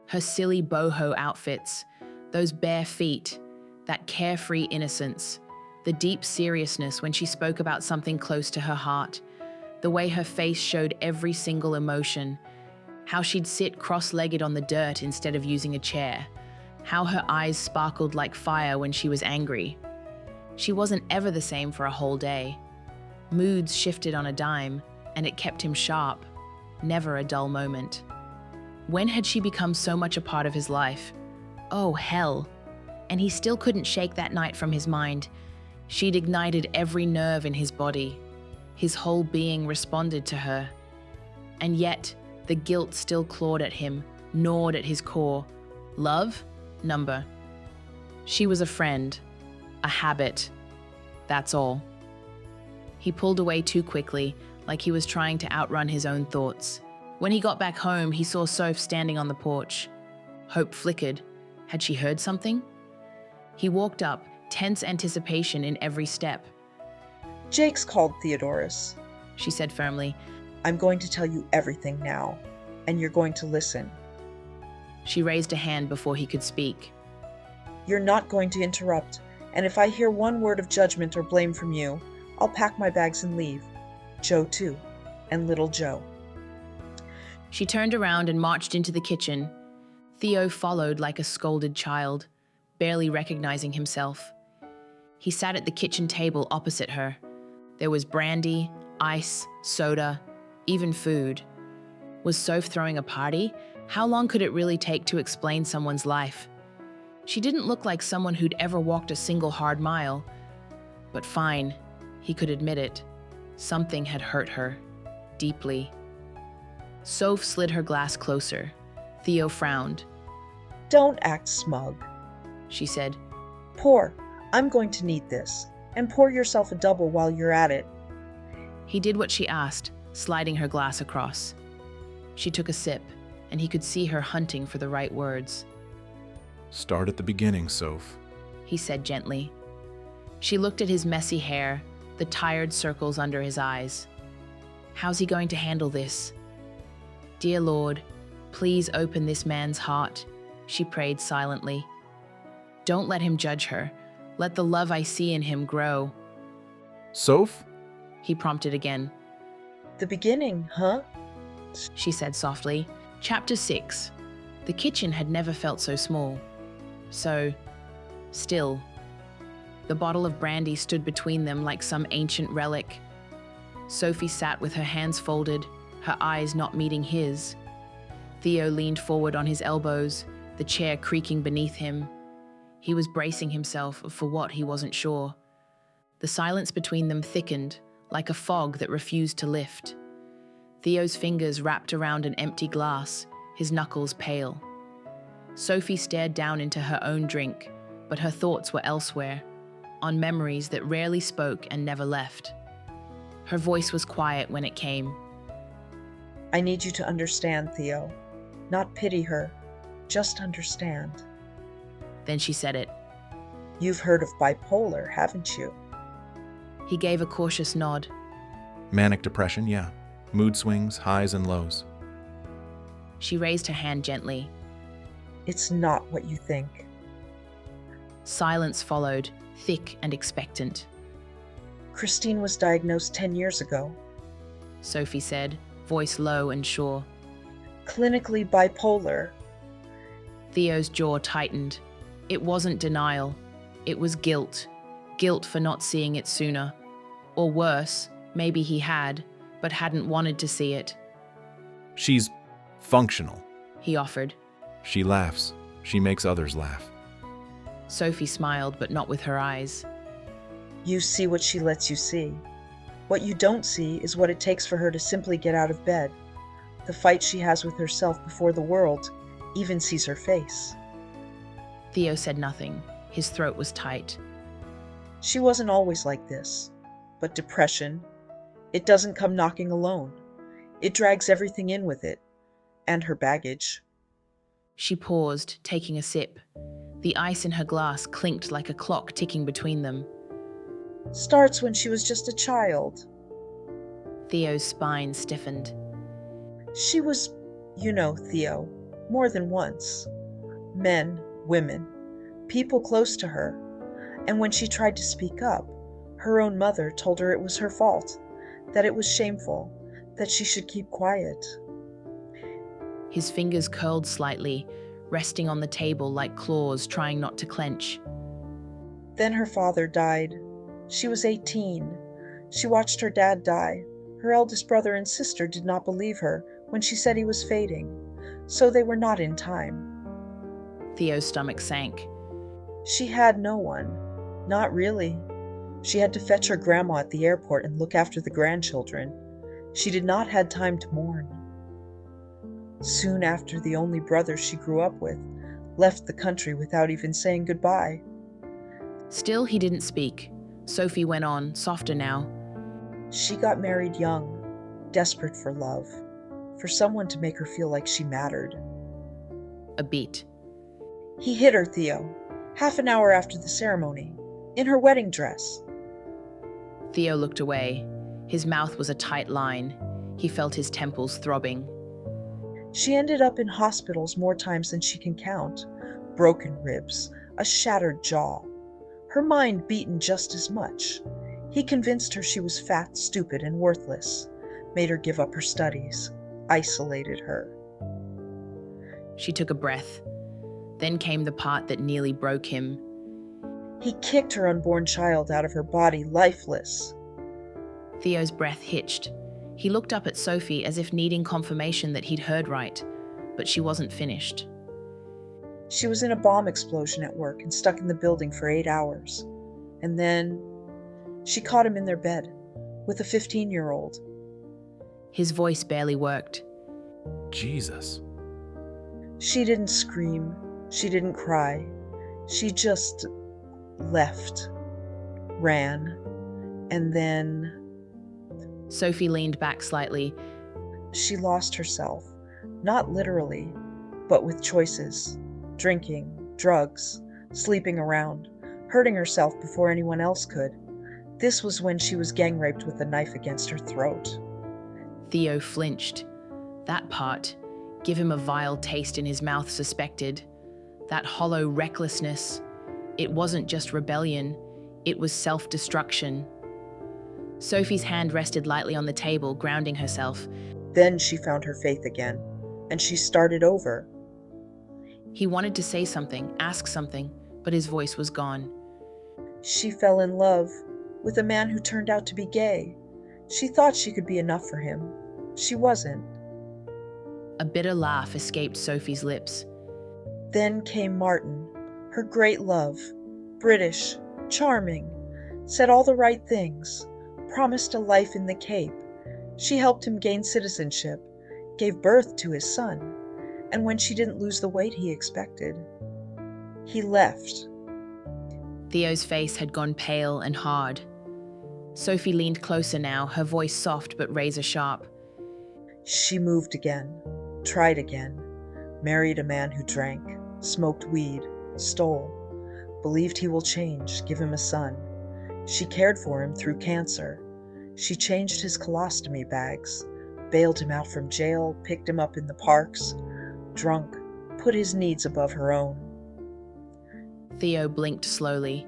her silly boho outfits, those bare feet, that carefree innocence, the deep seriousness when she spoke about something close to her heart, the way her face showed every single emotion, how she'd sit cross-legged on the dirt instead of using a chair, how her eyes sparkled like fire when she was angry. She wasn't ever the same for a whole day. Moods shifted on a dime, and it kept him sharp, never a dull moment. When had she become so much a part of his life? Oh, hell. And he still couldn't shake that night from his mind. She'd ignited every nerve in his body. His whole being responded to her. And yet, the guilt still clawed at him, gnawed at his core. Love? Number. She was a friend, a habit. That's all. He pulled away too quickly, like he was trying to outrun his own thoughts. When he got back home, he saw Soph standing on the porch. Hope flickered. Had she heard something? He walked up, tense anticipation in every step. Jake's called Theodorus. She said firmly. I'm going to tell you everything now, and you're going to listen. She raised a hand before he could speak. You're not going to interrupt, and if I hear one word of judgment or blame from you, I'll pack my bags and leave. Joe, too, and little Joe. She turned around and marched into the kitchen. Theo followed like a scolded child, barely recognizing himself. He sat at the kitchen table opposite her. There was brandy, ice, soda, even food. Was Soph throwing a party? How long could it really take to explain someone's life? She didn't look like someone who'd ever walked a single hard mile. But fine, he could admit it. Something had hurt her, deeply. Soph slid her glass closer. Theo frowned. Don't act smug, She said. Pour. I'm going to need this, and pour yourself a double while you're at it. He did what she asked, sliding her glass across. She took a sip, and he could see her hunting for the right words. Start at the beginning, Soph. He said gently. She looked at his messy hair, the tired circles under his eyes. How's he going to handle this? Dear Lord, please open this man's heart, she prayed silently. Don't let him judge her. Let the love I see in him grow. Soph? He prompted again. The beginning, huh? She said softly. Chapter 6. The kitchen had never felt so small. So still. The bottle of brandy stood between them like some ancient relic. Sophie sat with her hands folded, her eyes not meeting his. Theo leaned forward on his elbows, the chair creaking beneath him. He was bracing himself for what he wasn't sure. The silence between them thickened, like a fog that refused to lift. Theo's fingers wrapped around an empty glass, his knuckles pale. Sophie stared down into her own drink, but her thoughts were elsewhere, on memories that rarely spoke and never left. Her voice was quiet when it came. I need you to understand, Theo. Not pity her, just understand. Then she said it. You've heard of bipolar, haven't you? He gave a cautious nod. Manic depression, yeah. Mood swings, highs and lows. She raised her hand gently. It's not what you think. Silence followed, thick and expectant. Christine was diagnosed 10 years ago. Sophie said, voice low and sure. Clinically bipolar. Theo's jaw tightened. It wasn't denial. It was guilt. Guilt for not seeing it sooner. Or worse, maybe he had, but hadn't wanted to see it. She's functional, he offered. She laughs. She makes others laugh. Sophie smiled, but not with her eyes. You see what she lets you see. What you don't see is what it takes for her to simply get out of bed. The fight she has with herself before the world even sees her face. Theo said nothing. His throat was tight. She wasn't always like this. But depression, it doesn't come knocking alone. It drags everything in with it. And her baggage. She paused, taking a sip. The ice in her glass clinked like a clock ticking between them. Starts when she was just a child. Theo's spine stiffened. She was, you know, Theo, more than once. Men, women, people close to her. And when she tried to speak up, her own mother told her it was her fault, that it was shameful, that she should keep quiet. His fingers curled slightly, resting on the table like claws trying not to clench. Then her father died. She was 18. She watched her dad die. Her eldest brother and sister did not believe her when she said he was fading, so they were not in time. Theo's stomach sank. She had no one. Not really. She had to fetch her grandma at the airport and look after the grandchildren. She did not have time to mourn. Soon after, the only brother she grew up with left the country without even saying goodbye. Still, he didn't speak. Sophie went on, softer now. She got married young, desperate for love, for someone to make her feel like she mattered. A beat. He hit her, Theo, half an hour after the ceremony, in her wedding dress. Theo looked away. His mouth was a tight line. He felt his temples throbbing. She ended up in hospitals more times than she can count. Broken ribs, a shattered jaw. Her mind beaten just as much. He convinced her she was fat, stupid, and worthless. Made her give up her studies. Isolated her. She took a breath. Then came the part that nearly broke him. He kicked her unborn child out of her body, lifeless. Theo's breath hitched. He looked up at Sophie as if needing confirmation that he'd heard right, but she wasn't finished. She was in a bomb explosion at work and stuck in the building for 8 hours. And then she caught him in their bed with a 15-year-old. His voice barely worked. Jesus. She didn't scream. She didn't cry. She just left, ran, and then Sophie leaned back slightly. She lost herself, not literally, but with choices. Drinking, drugs, sleeping around, hurting herself before anyone else could. This was when she was gang raped with a knife against her throat. Theo flinched. That part, give him a vile taste in his mouth, suspected. That hollow recklessness. It wasn't just rebellion, it was self-destruction. Sophie's hand rested lightly on the table, grounding herself. Then she found her faith again, and she started over. He wanted to say something, ask something, but his voice was gone. She fell in love with a man who turned out to be gay. She thought she could be enough for him. She wasn't. A bitter laugh escaped Sophie's lips. Then came Martin, her great love, British, charming, said all the right things, promised a life in the Cape. She helped him gain citizenship, gave birth to his son, and when she didn't lose the weight he expected, he left. Theo's face had gone pale and hard. Sophie leaned closer now, her voice soft but razor-sharp. She moved again, tried again, married a man who drank, smoked weed, stole, believed he will change, give him a son. She cared for him through cancer. She changed his colostomy bags, bailed him out from jail, picked him up in the parks, drunk, put his needs above her own. Theo blinked slowly.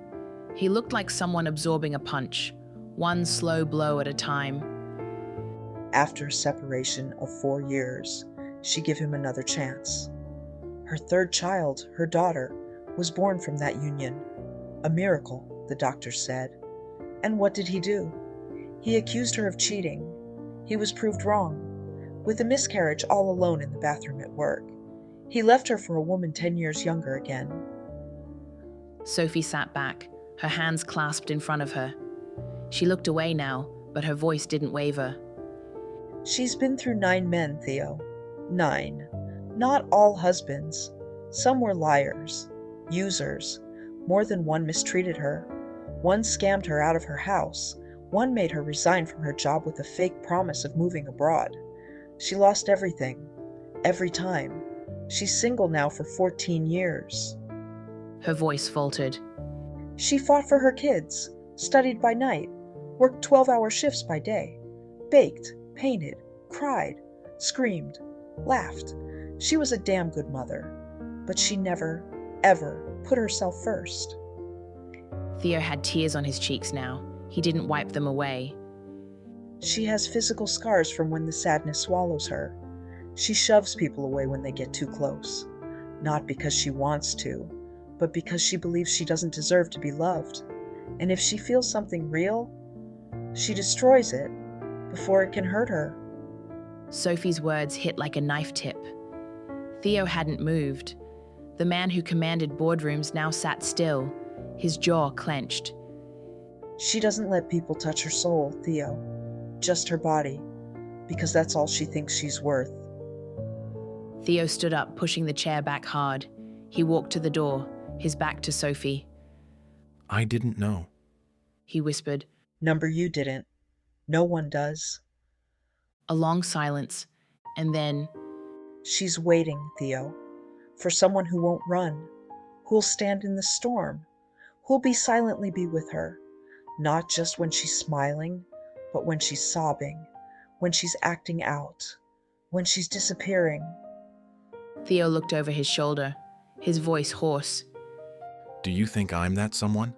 He looked like someone absorbing a punch, one slow blow at a time. After a separation of 4 years, she gave him another chance. Her third child, her daughter, was born from that union. A miracle, the doctors said. And what did he do? He accused her of cheating. He was proved wrong, with a miscarriage all alone in the bathroom at work. He left her for a woman 10 years younger again. Sophie sat back, her hands clasped in front of her. She looked away now, but her voice didn't waver. She's been through 9 men, Theo. 9. Not all husbands. Some were liars, users. More than one mistreated her. One scammed her out of her house. One made her resign from her job with a fake promise of moving abroad. She lost everything. Every time. She's single now for 14 years. Her voice faltered. She fought for her kids, studied by night, worked 12-hour shifts by day, baked, painted, cried, screamed, laughed. She was a damn good mother, but she never, ever put herself first. Theo had tears on his cheeks now. He didn't wipe them away. She has physical scars from when the sadness swallows her. She shoves people away when they get too close, not because she wants to, but because she believes she doesn't deserve to be loved. And if she feels something real, she destroys it before it can hurt her. Sophie's words hit like a knife tip. Theo hadn't moved. The man who commanded boardrooms now sat still, his jaw clenched. She doesn't let people touch her soul, Theo, just her body, because that's all she thinks she's worth. Theo stood up, pushing the chair back hard. He walked to the door, his back to Sophie. I didn't know. He whispered. Number you didn't. No one does. A long silence, and then... She's waiting, Theo, for someone who won't run, who'll stand in the storm, who'll silently be with her, not just when she's smiling, but when she's sobbing, when she's acting out, when she's disappearing. Theo looked over his shoulder, his voice hoarse. Do you think I'm that someone?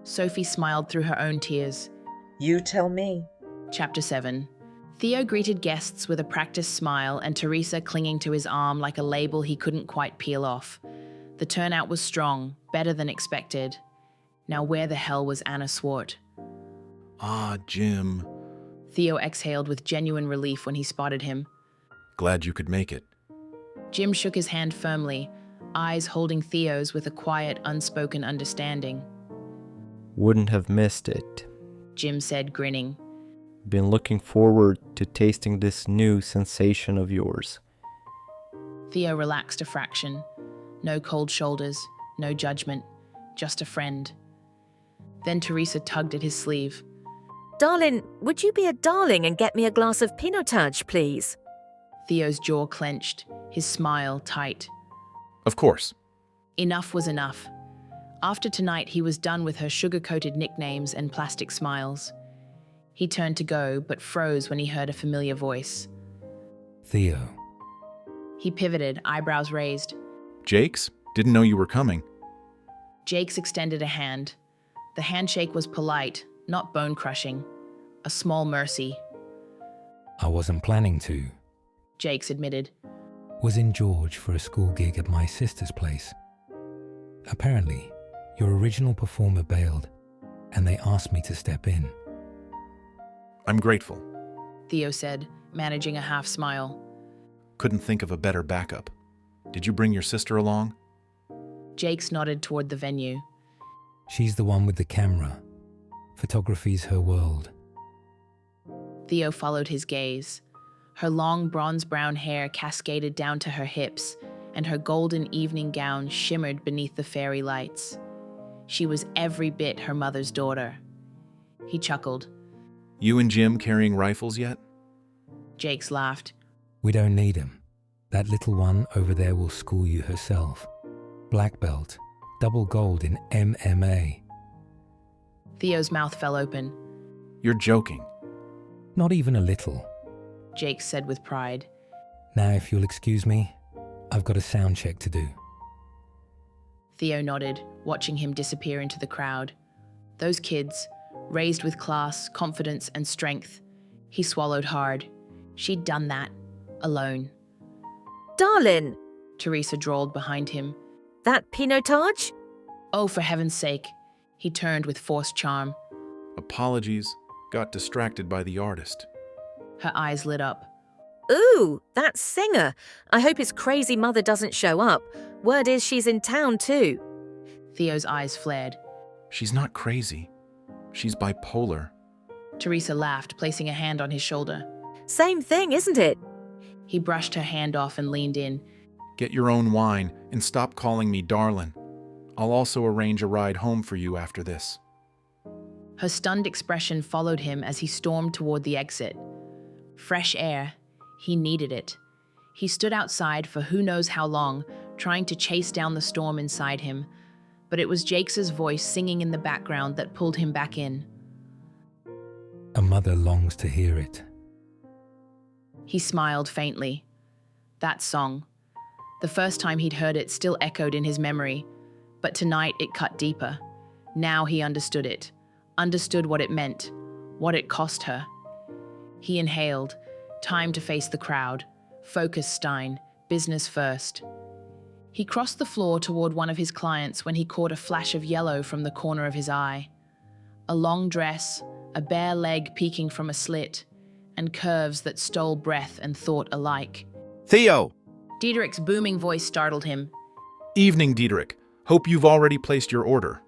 Sophie smiled through her own tears. You tell me. Chapter 7. Theo greeted guests with a practiced smile and Teresa clinging to his arm like a label he couldn't quite peel off. The turnout was strong, better than expected. Now where the hell was Anna Swart? Ah, Jim. Theo exhaled with genuine relief when he spotted him. Glad you could make it. Jim shook his hand firmly, eyes holding Theo's with a quiet, unspoken understanding. Wouldn't have missed it. Jim said, grinning. Been looking forward to tasting this new sensation of yours. Theo relaxed a fraction. No cold shoulders, no judgment, just a friend. Then Teresa tugged at his sleeve. Darling, would you be a darling and get me a glass of pinotage, please? Theo's jaw clenched, his smile tight. Of course. Enough was enough. After tonight, he was done with her sugar-coated nicknames and plastic smiles. He turned to go, but froze when he heard a familiar voice. Theo. He pivoted, eyebrows raised. Jakes? Didn't know you were coming. Jakes extended a hand. The handshake was polite, not bone-crushing. A small mercy. I wasn't planning to. Jakes admitted. Was in George for a school gig at my sister's place. Apparently, your original performer bailed, and they asked me to step in. I'm grateful. Theo said, managing a half-smile. Couldn't think of a better backup. Did you bring your sister along? Jakes nodded toward the venue. She's the one with the camera. Photography's her world. Theo followed his gaze. Her long bronze-brown hair cascaded down to her hips, and her golden evening gown shimmered beneath the fairy lights. She was every bit her mother's daughter. He chuckled. You and Jim carrying rifles yet? Jakes laughed. We don't need 'em. That little one over there will school you herself. Black belt, double gold in MMA. Theo's mouth fell open. You're joking. Not even a little. Jakes said with pride. Now, if you'll excuse me, I've got a sound check to do. Theo nodded, watching him disappear into the crowd. Those kids, raised with class, confidence, and strength. He swallowed hard. She'd done that, alone. Darling, Teresa drawled behind him. that pinotage? Oh, for heaven's sake. He turned with forced charm. Apologies. Got distracted by the artist. Her eyes lit up. Ooh, that singer. I hope his crazy mother doesn't show up. Word is she's in town too. Theo's eyes flared. She's not crazy. She's bipolar. Teresa laughed, placing a hand on his shoulder. Same thing, isn't it? He brushed her hand off and leaned in. Get your own wine and stop calling me darling. I'll also arrange a ride home for you after this. Her stunned expression followed him as he stormed toward the exit. Fresh air. He needed it. He stood outside for who knows how long, trying to chase down the storm inside him, but it was Jakes' voice singing in the background that pulled him back in. A mother longs to hear it. He smiled faintly. That song. The first time he'd heard it still echoed in his memory, but tonight it cut deeper. Now he understood it. Understood what it meant, what it cost her. He inhaled, time to face the crowd. Focus, Stein, business first. He crossed the floor toward one of his clients when he caught a flash of yellow from the corner of his eye. A long dress, a bare leg peeking from a slit, and curves that stole breath and thought alike. Theo! Diederik's booming voice startled him. Evening, Diederik. Hope you've already placed your order.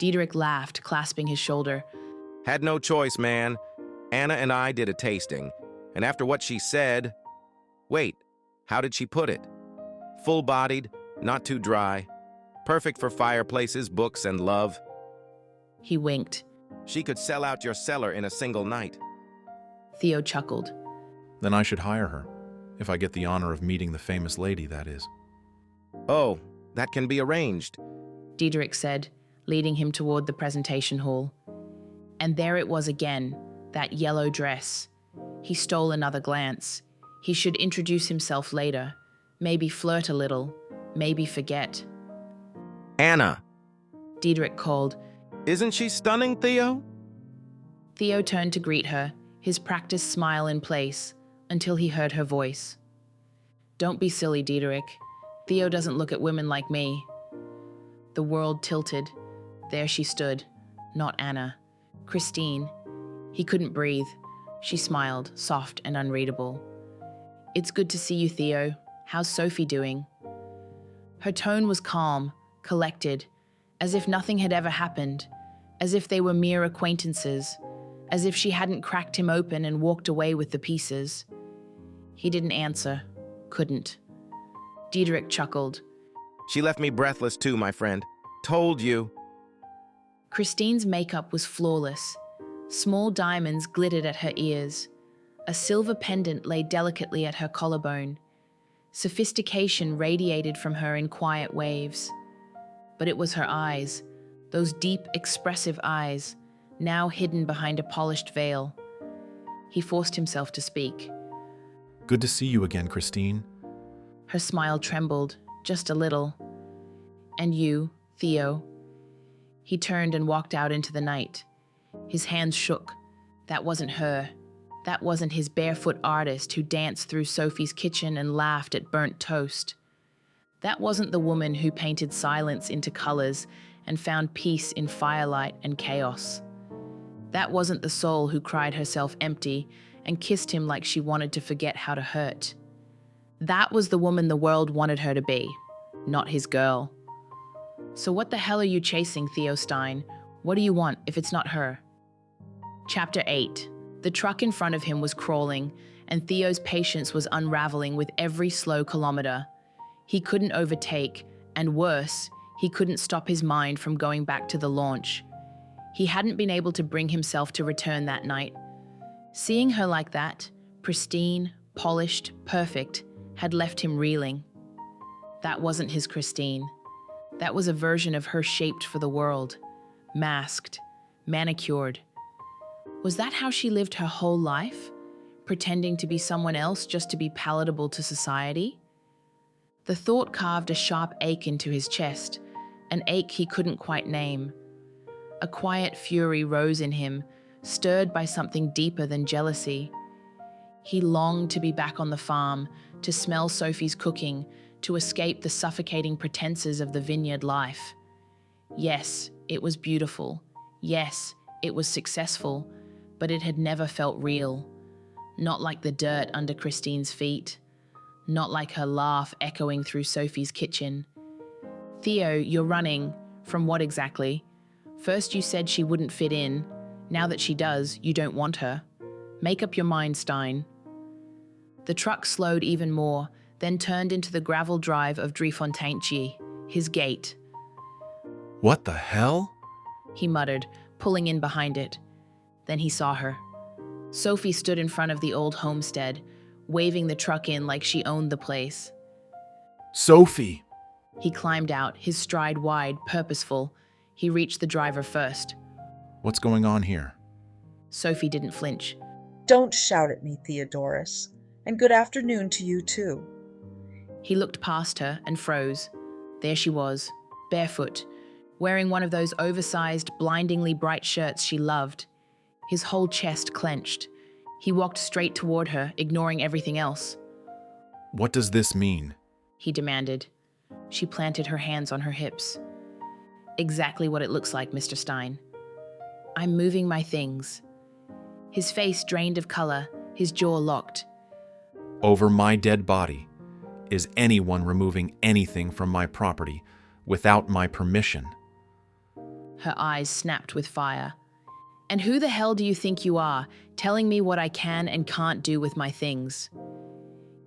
Diederik laughed, clasping his shoulder. Had no choice, man. Anna and I did a tasting, and after what she said... Wait, how did she put it? Full-bodied, not too dry, perfect for fireplaces, books, and love. He winked. She could sell out your cellar in a single night. Theo chuckled. Then I should hire her. If I get the honor of meeting the famous lady, that is. Oh, that can be arranged, Diederik said, leading him toward the presentation hall. And there it was again, that yellow dress. He stole another glance. He should introduce himself later. Maybe flirt a little. Maybe forget. Anna! Diederik called. Isn't she stunning, Theo? Theo turned to greet her, his practiced smile in place, until he heard her voice. Don't be silly, Diederik. Theo doesn't look at women like me. The world tilted. There she stood. Not Anna. Christine. He couldn't breathe. She smiled, soft and unreadable. It's good to see you, Theo. How's Sophie doing? Her tone was calm, collected, as if nothing had ever happened, as if they were mere acquaintances, as if she hadn't cracked him open and walked away with the pieces. He didn't answer. Couldn't. Diederik chuckled. She left me breathless too, my friend. Told you. Christine's makeup was flawless. Small diamonds glittered at her ears. A silver pendant lay delicately at her collarbone. Sophistication radiated from her in quiet waves. But it was her eyes, those deep, expressive eyes, now hidden behind a polished veil. He forced himself to speak. Good to see you again, Christine. Her smile trembled, just a little. And you, Theo? He turned and walked out into the night. His hands shook. That wasn't her. That wasn't his barefoot artist who danced through Sophie's kitchen and laughed at burnt toast. That wasn't the woman who painted silence into colors and found peace in firelight and chaos. That wasn't the soul who cried herself empty and kissed him like she wanted to forget how to hurt. That was the woman the world wanted her to be, not his girl. So what the hell are you chasing, Theo Stein? What do you want if it's not her? Chapter 8. The truck in front of him was crawling, and Theo's patience was unraveling with every slow kilometer. He couldn't overtake, and worse, he couldn't stop his mind from going back to the launch. He hadn't been able to bring himself to return that night. Seeing her like that, pristine, polished, perfect, had left him reeling. That wasn't his Christine. That was a version of her shaped for the world, masked, manicured. Was that how she lived her whole life? Pretending to be someone else just to be palatable to society? The thought carved a sharp ache into his chest, an ache he couldn't quite name. A quiet fury rose in him, stirred by something deeper than jealousy. He longed to be back on the farm, to smell Sophie's cooking, to escape the suffocating pretenses of the vineyard life. Yes, it was beautiful. Yes, it was successful, but it had never felt real. Not like the dirt under Christine's feet. Not like her laugh echoing through Sophie's kitchen. Theo, you're running. From what exactly? First you said she wouldn't fit in. Now that she does, you don't want her. Make up your mind, Stein. The truck slowed even more, then turned into the gravel drive of Driefonteintje, his gate. What the hell? He muttered, pulling in behind it. Then he saw her. Sophie stood in front of the old homestead, waving the truck in like she owned the place. Sophie! He climbed out, his stride wide, purposeful. He reached the driver first. What's going on here? Sophie didn't flinch. Don't shout at me, Theodorus. And good afternoon to you, too. He looked past her and froze. There she was, barefoot, wearing one of those oversized, blindingly bright shirts she loved. His whole chest clenched. He walked straight toward her, ignoring everything else. What does this mean? He demanded. She planted her hands on her hips. Exactly what it looks like, Mr. Stein. I'm moving my things. His face drained of color, his jaw locked. Over my dead body. Is anyone removing anything from my property without my permission? Her eyes snapped with fire. And who the hell do you think you are, telling me what I can and can't do with my things?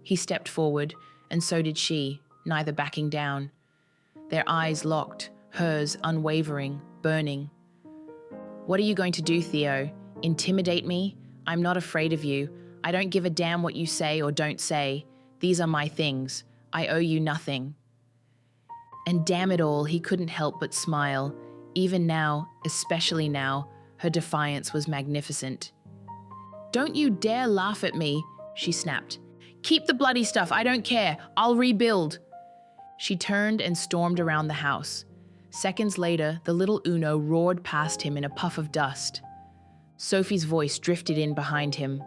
He stepped forward, and so did she, neither backing down. Their eyes locked, hers unwavering, burning. What are you going to do, Theo? Intimidate me? I'm not afraid of you. I don't give a damn what you say or don't say. These are my things. I owe you nothing. And damn it all, he couldn't help but smile. Even now, especially now, her defiance was magnificent. Don't you dare laugh at me, she snapped. Keep the bloody stuff, I don't care. I'll rebuild. She turned and stormed around the house. Seconds later, the little Uno roared past him in a puff of dust. Sophie's voice drifted in behind him.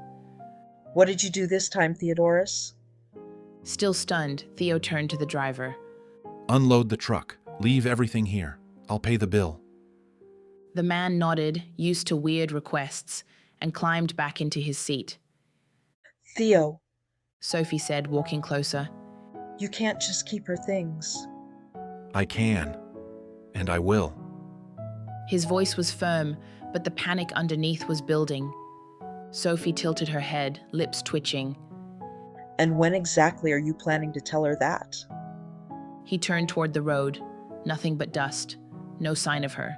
What did you do this time, Theodorus? Still stunned, Theo turned to the driver. Unload the truck. Leave everything here. I'll pay the bill. The man nodded, used to weird requests, and climbed back into his seat. Theo, Sophie said, walking closer. you can't just keep her things. I can. And I will. His voice was firm, but the panic underneath was building. Sophie tilted her head, lips twitching. And when exactly are you planning to tell her that? He turned toward the road. Nothing but dust. No sign of her.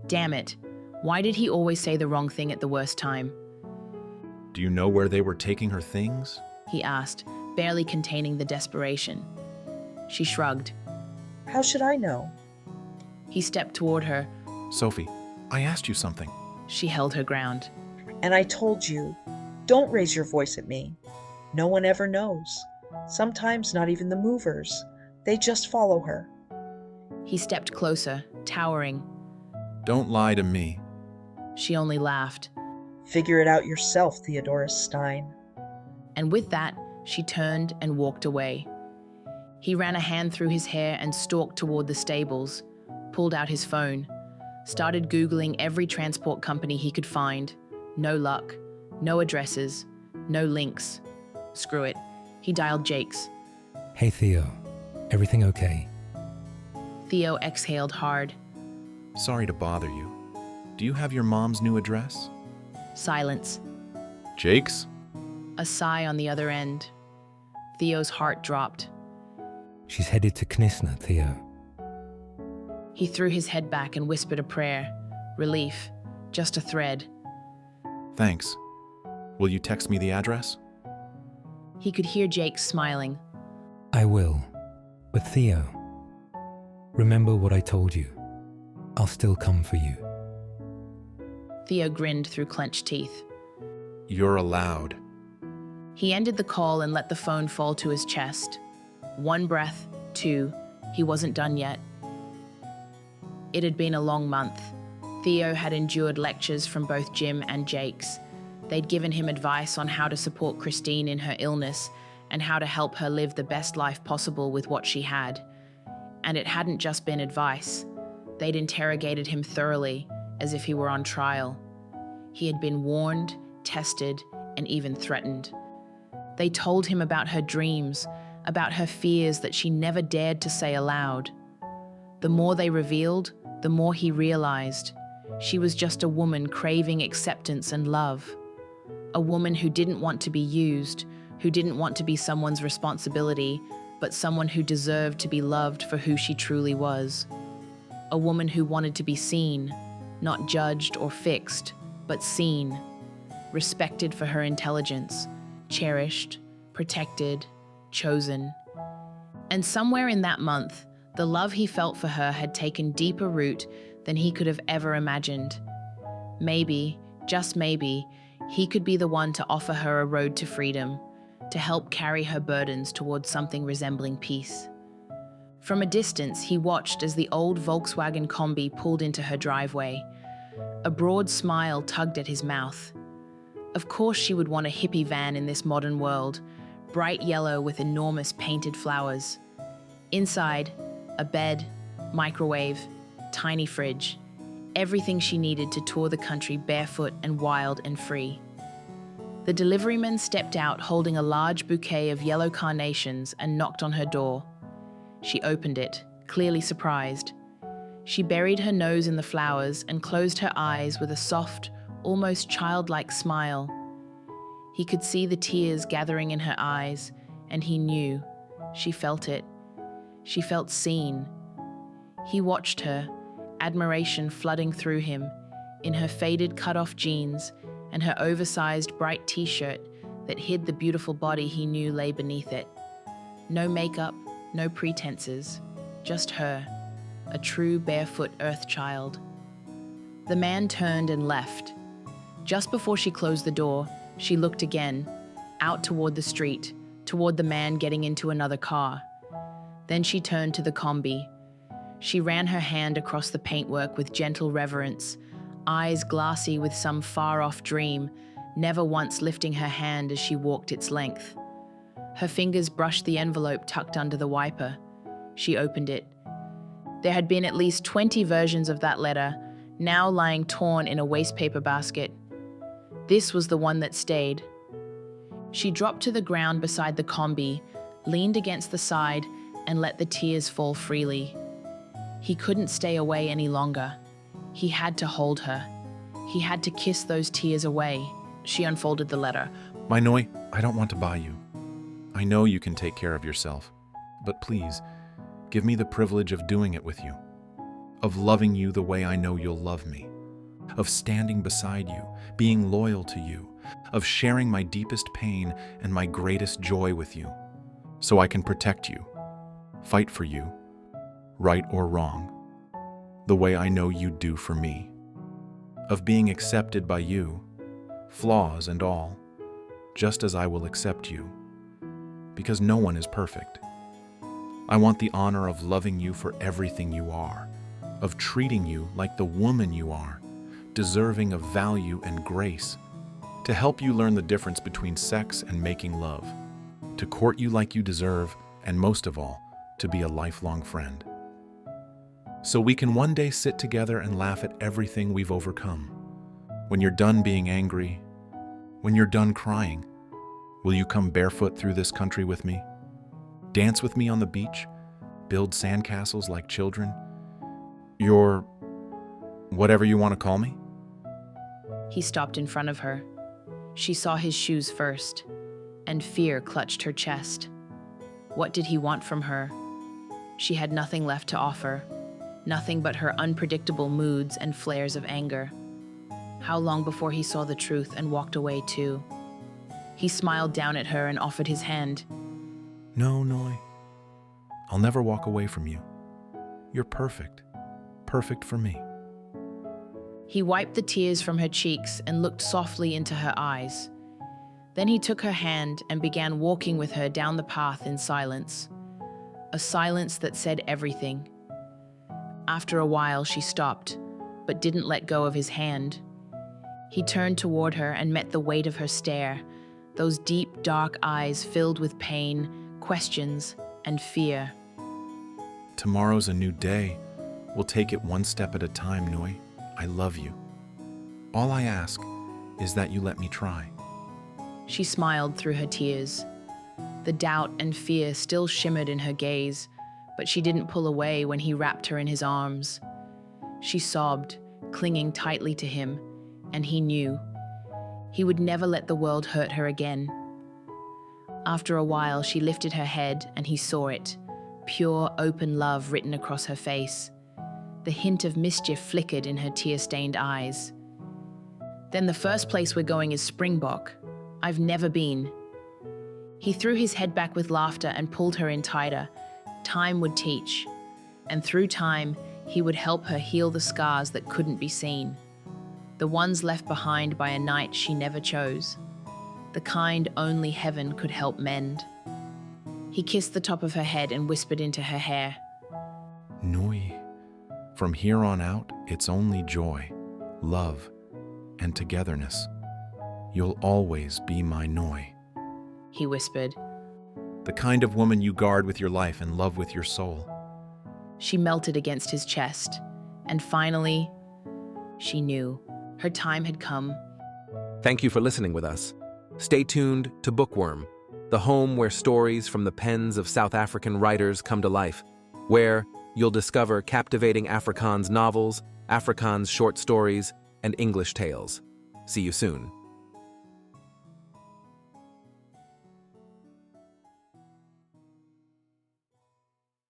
Damn it. Why did he always say the wrong thing at the worst time? Do you know where they were taking her things? He asked, barely containing the desperation. She shrugged. How should I know? He stepped toward her. Sophie, I asked you something. She held her ground. And I told you, don't raise your voice at me. No one ever knows. Sometimes not even the movers. They just follow her. He stepped closer, towering. Don't lie to me. She only laughed. Figure it out yourself, Theodorus Stein. And with that, she turned and walked away. He ran a hand through his hair and stalked toward the stables, pulled out his phone, started Googling every transport company he could find. No luck, no addresses, no links. Screw it. He dialed Jake's. Hey Theo, everything okay? Theo exhaled hard. Sorry to bother you. Do you have your mom's new address? Silence. Jake's? A sigh on the other end. Theo's heart dropped. She's headed to Knisna, Theo. He threw his head back and whispered a prayer. Relief. Just a thread. Thanks. Will you text me the address? He could hear Jake smiling. I will. But Theo, remember what I told you. I'll still come for you. Theo grinned through clenched teeth. You're allowed. He ended the call and let the phone fall to his chest. One breath, two. He wasn't done yet. It had been a long month. Theo had endured lectures from both Jim and Jake's. They'd given him advice on how to support Christine in her illness and how to help her live the best life possible with what she had. And it hadn't just been advice. They'd interrogated him thoroughly, as if he were on trial. He had been warned, tested, and even threatened. They told him about her dreams, about her fears that she never dared to say aloud. The more they revealed, the more he realized. She was just a woman craving acceptance and love. A woman who didn't want to be used, who didn't want to be someone's responsibility, but someone who deserved to be loved for who she truly was. A woman who wanted to be seen, not judged or fixed, but seen, respected for her intelligence, cherished, protected, chosen. And somewhere in that month, the love he felt for her had taken deeper root than he could have ever imagined. Maybe, just maybe, he could be the one to offer her a road to freedom, to help carry her burdens towards something resembling peace. From a distance, he watched as the old Volkswagen Kombi pulled into her driveway. A broad smile tugged at his mouth. Of course she would want a hippie van in this modern world, bright yellow with enormous painted flowers. Inside, a bed, microwave, tiny fridge, everything she needed to tour the country barefoot and wild and free. The deliveryman stepped out holding a large bouquet of yellow carnations and knocked on her door. She opened it, clearly surprised. She buried her nose in the flowers and closed her eyes with a soft, almost childlike smile. He could see the tears gathering in her eyes, and he knew. She felt it. She felt seen. He watched her, admiration flooding through him, in her faded cut-off jeans and her oversized bright t-shirt that hid the beautiful body he knew lay beneath it. No makeup, no pretenses, just her, a true barefoot earth child. The man turned and left. Just before she closed the door, she looked again, out toward the street, toward the man getting into another car. Then she turned to the Kombi. She ran her hand across the paintwork with gentle reverence, eyes glassy with some far-off dream, never once lifting her hand as she walked its length. Her fingers brushed the envelope tucked under the wiper. She opened it. There had been at least 20 versions of that letter, now lying torn in a wastepaper basket. This was the one that stayed. She dropped to the ground beside the Kombi, leaned against the side, and let the tears fall freely. He couldn't stay away any longer. He had to hold her. He had to kiss those tears away. She unfolded the letter. My Noi, I don't want to buy you. I know you can take care of yourself, but please, give me the privilege of doing it with you, of loving you the way I know you'll love me. of standing beside you, being loyal to you, of sharing my deepest pain and my greatest joy with you, so I can protect you, fight for you, right or wrong, the way I know you do for me, of being accepted by you, flaws and all, just as I will accept you, because no one is perfect. I want the honor of loving you for everything you are, of treating you like the woman you are, deserving of value and grace, to help you learn the difference between sex and making love, to court you like you deserve, and most of all, to be a lifelong friend. So we can one day sit together and laugh at everything we've overcome. When you're done being angry, when you're done crying, will you come barefoot through this country with me? Dance with me on the beach? Build sandcastles like children? You're whatever you want to call me? He stopped in front of her. She saw his shoes first, and fear clutched her chest. What did he want from her? She had nothing left to offer, nothing but her unpredictable moods and flares of anger. How long before he saw the truth and walked away too? He smiled down at her and offered his hand. No, Noi. I'll never walk away from you. You're perfect. Perfect for me. He wiped the tears from her cheeks and looked softly into her eyes. Then he took her hand and began walking with her down the path in silence. A silence that said everything. After a while, she stopped, but didn't let go of his hand. He turned toward her and met the weight of her stare, those deep, dark eyes filled with pain, questions, and fear. Tomorrow's a new day. We'll take it one step at a time, Noi. I love you. All I ask is that you let me try. She smiled through her tears. The doubt and fear still shimmered in her gaze, but she didn't pull away when he wrapped her in his arms. She sobbed, clinging tightly to him, and he knew. He would never let the world hurt her again. After a while, she lifted her head and he saw it, pure, open love written across her face. The hint of mischief flickered in her tear-stained eyes. Then the first place we're going is Springbok. I've never been. He threw his head back with laughter and pulled her in tighter. Time would teach, and through time, he would help her heal the scars that couldn't be seen. The ones left behind by a night she never chose. The kind only heaven could help mend. He kissed the top of her head and whispered into her hair. Noi. From here on out, it's only joy, love, and togetherness. You'll always be my Noi. He whispered. The kind of woman you guard with your life and love with your soul. She melted against his chest, and finally, she knew. Her time had come. Thank you for listening with us. Stay tuned to Bookworm, the home where stories from the pens of South African writers come to life, where you'll discover captivating Afrikaans novels, Afrikaans short stories, and English tales. See you soon.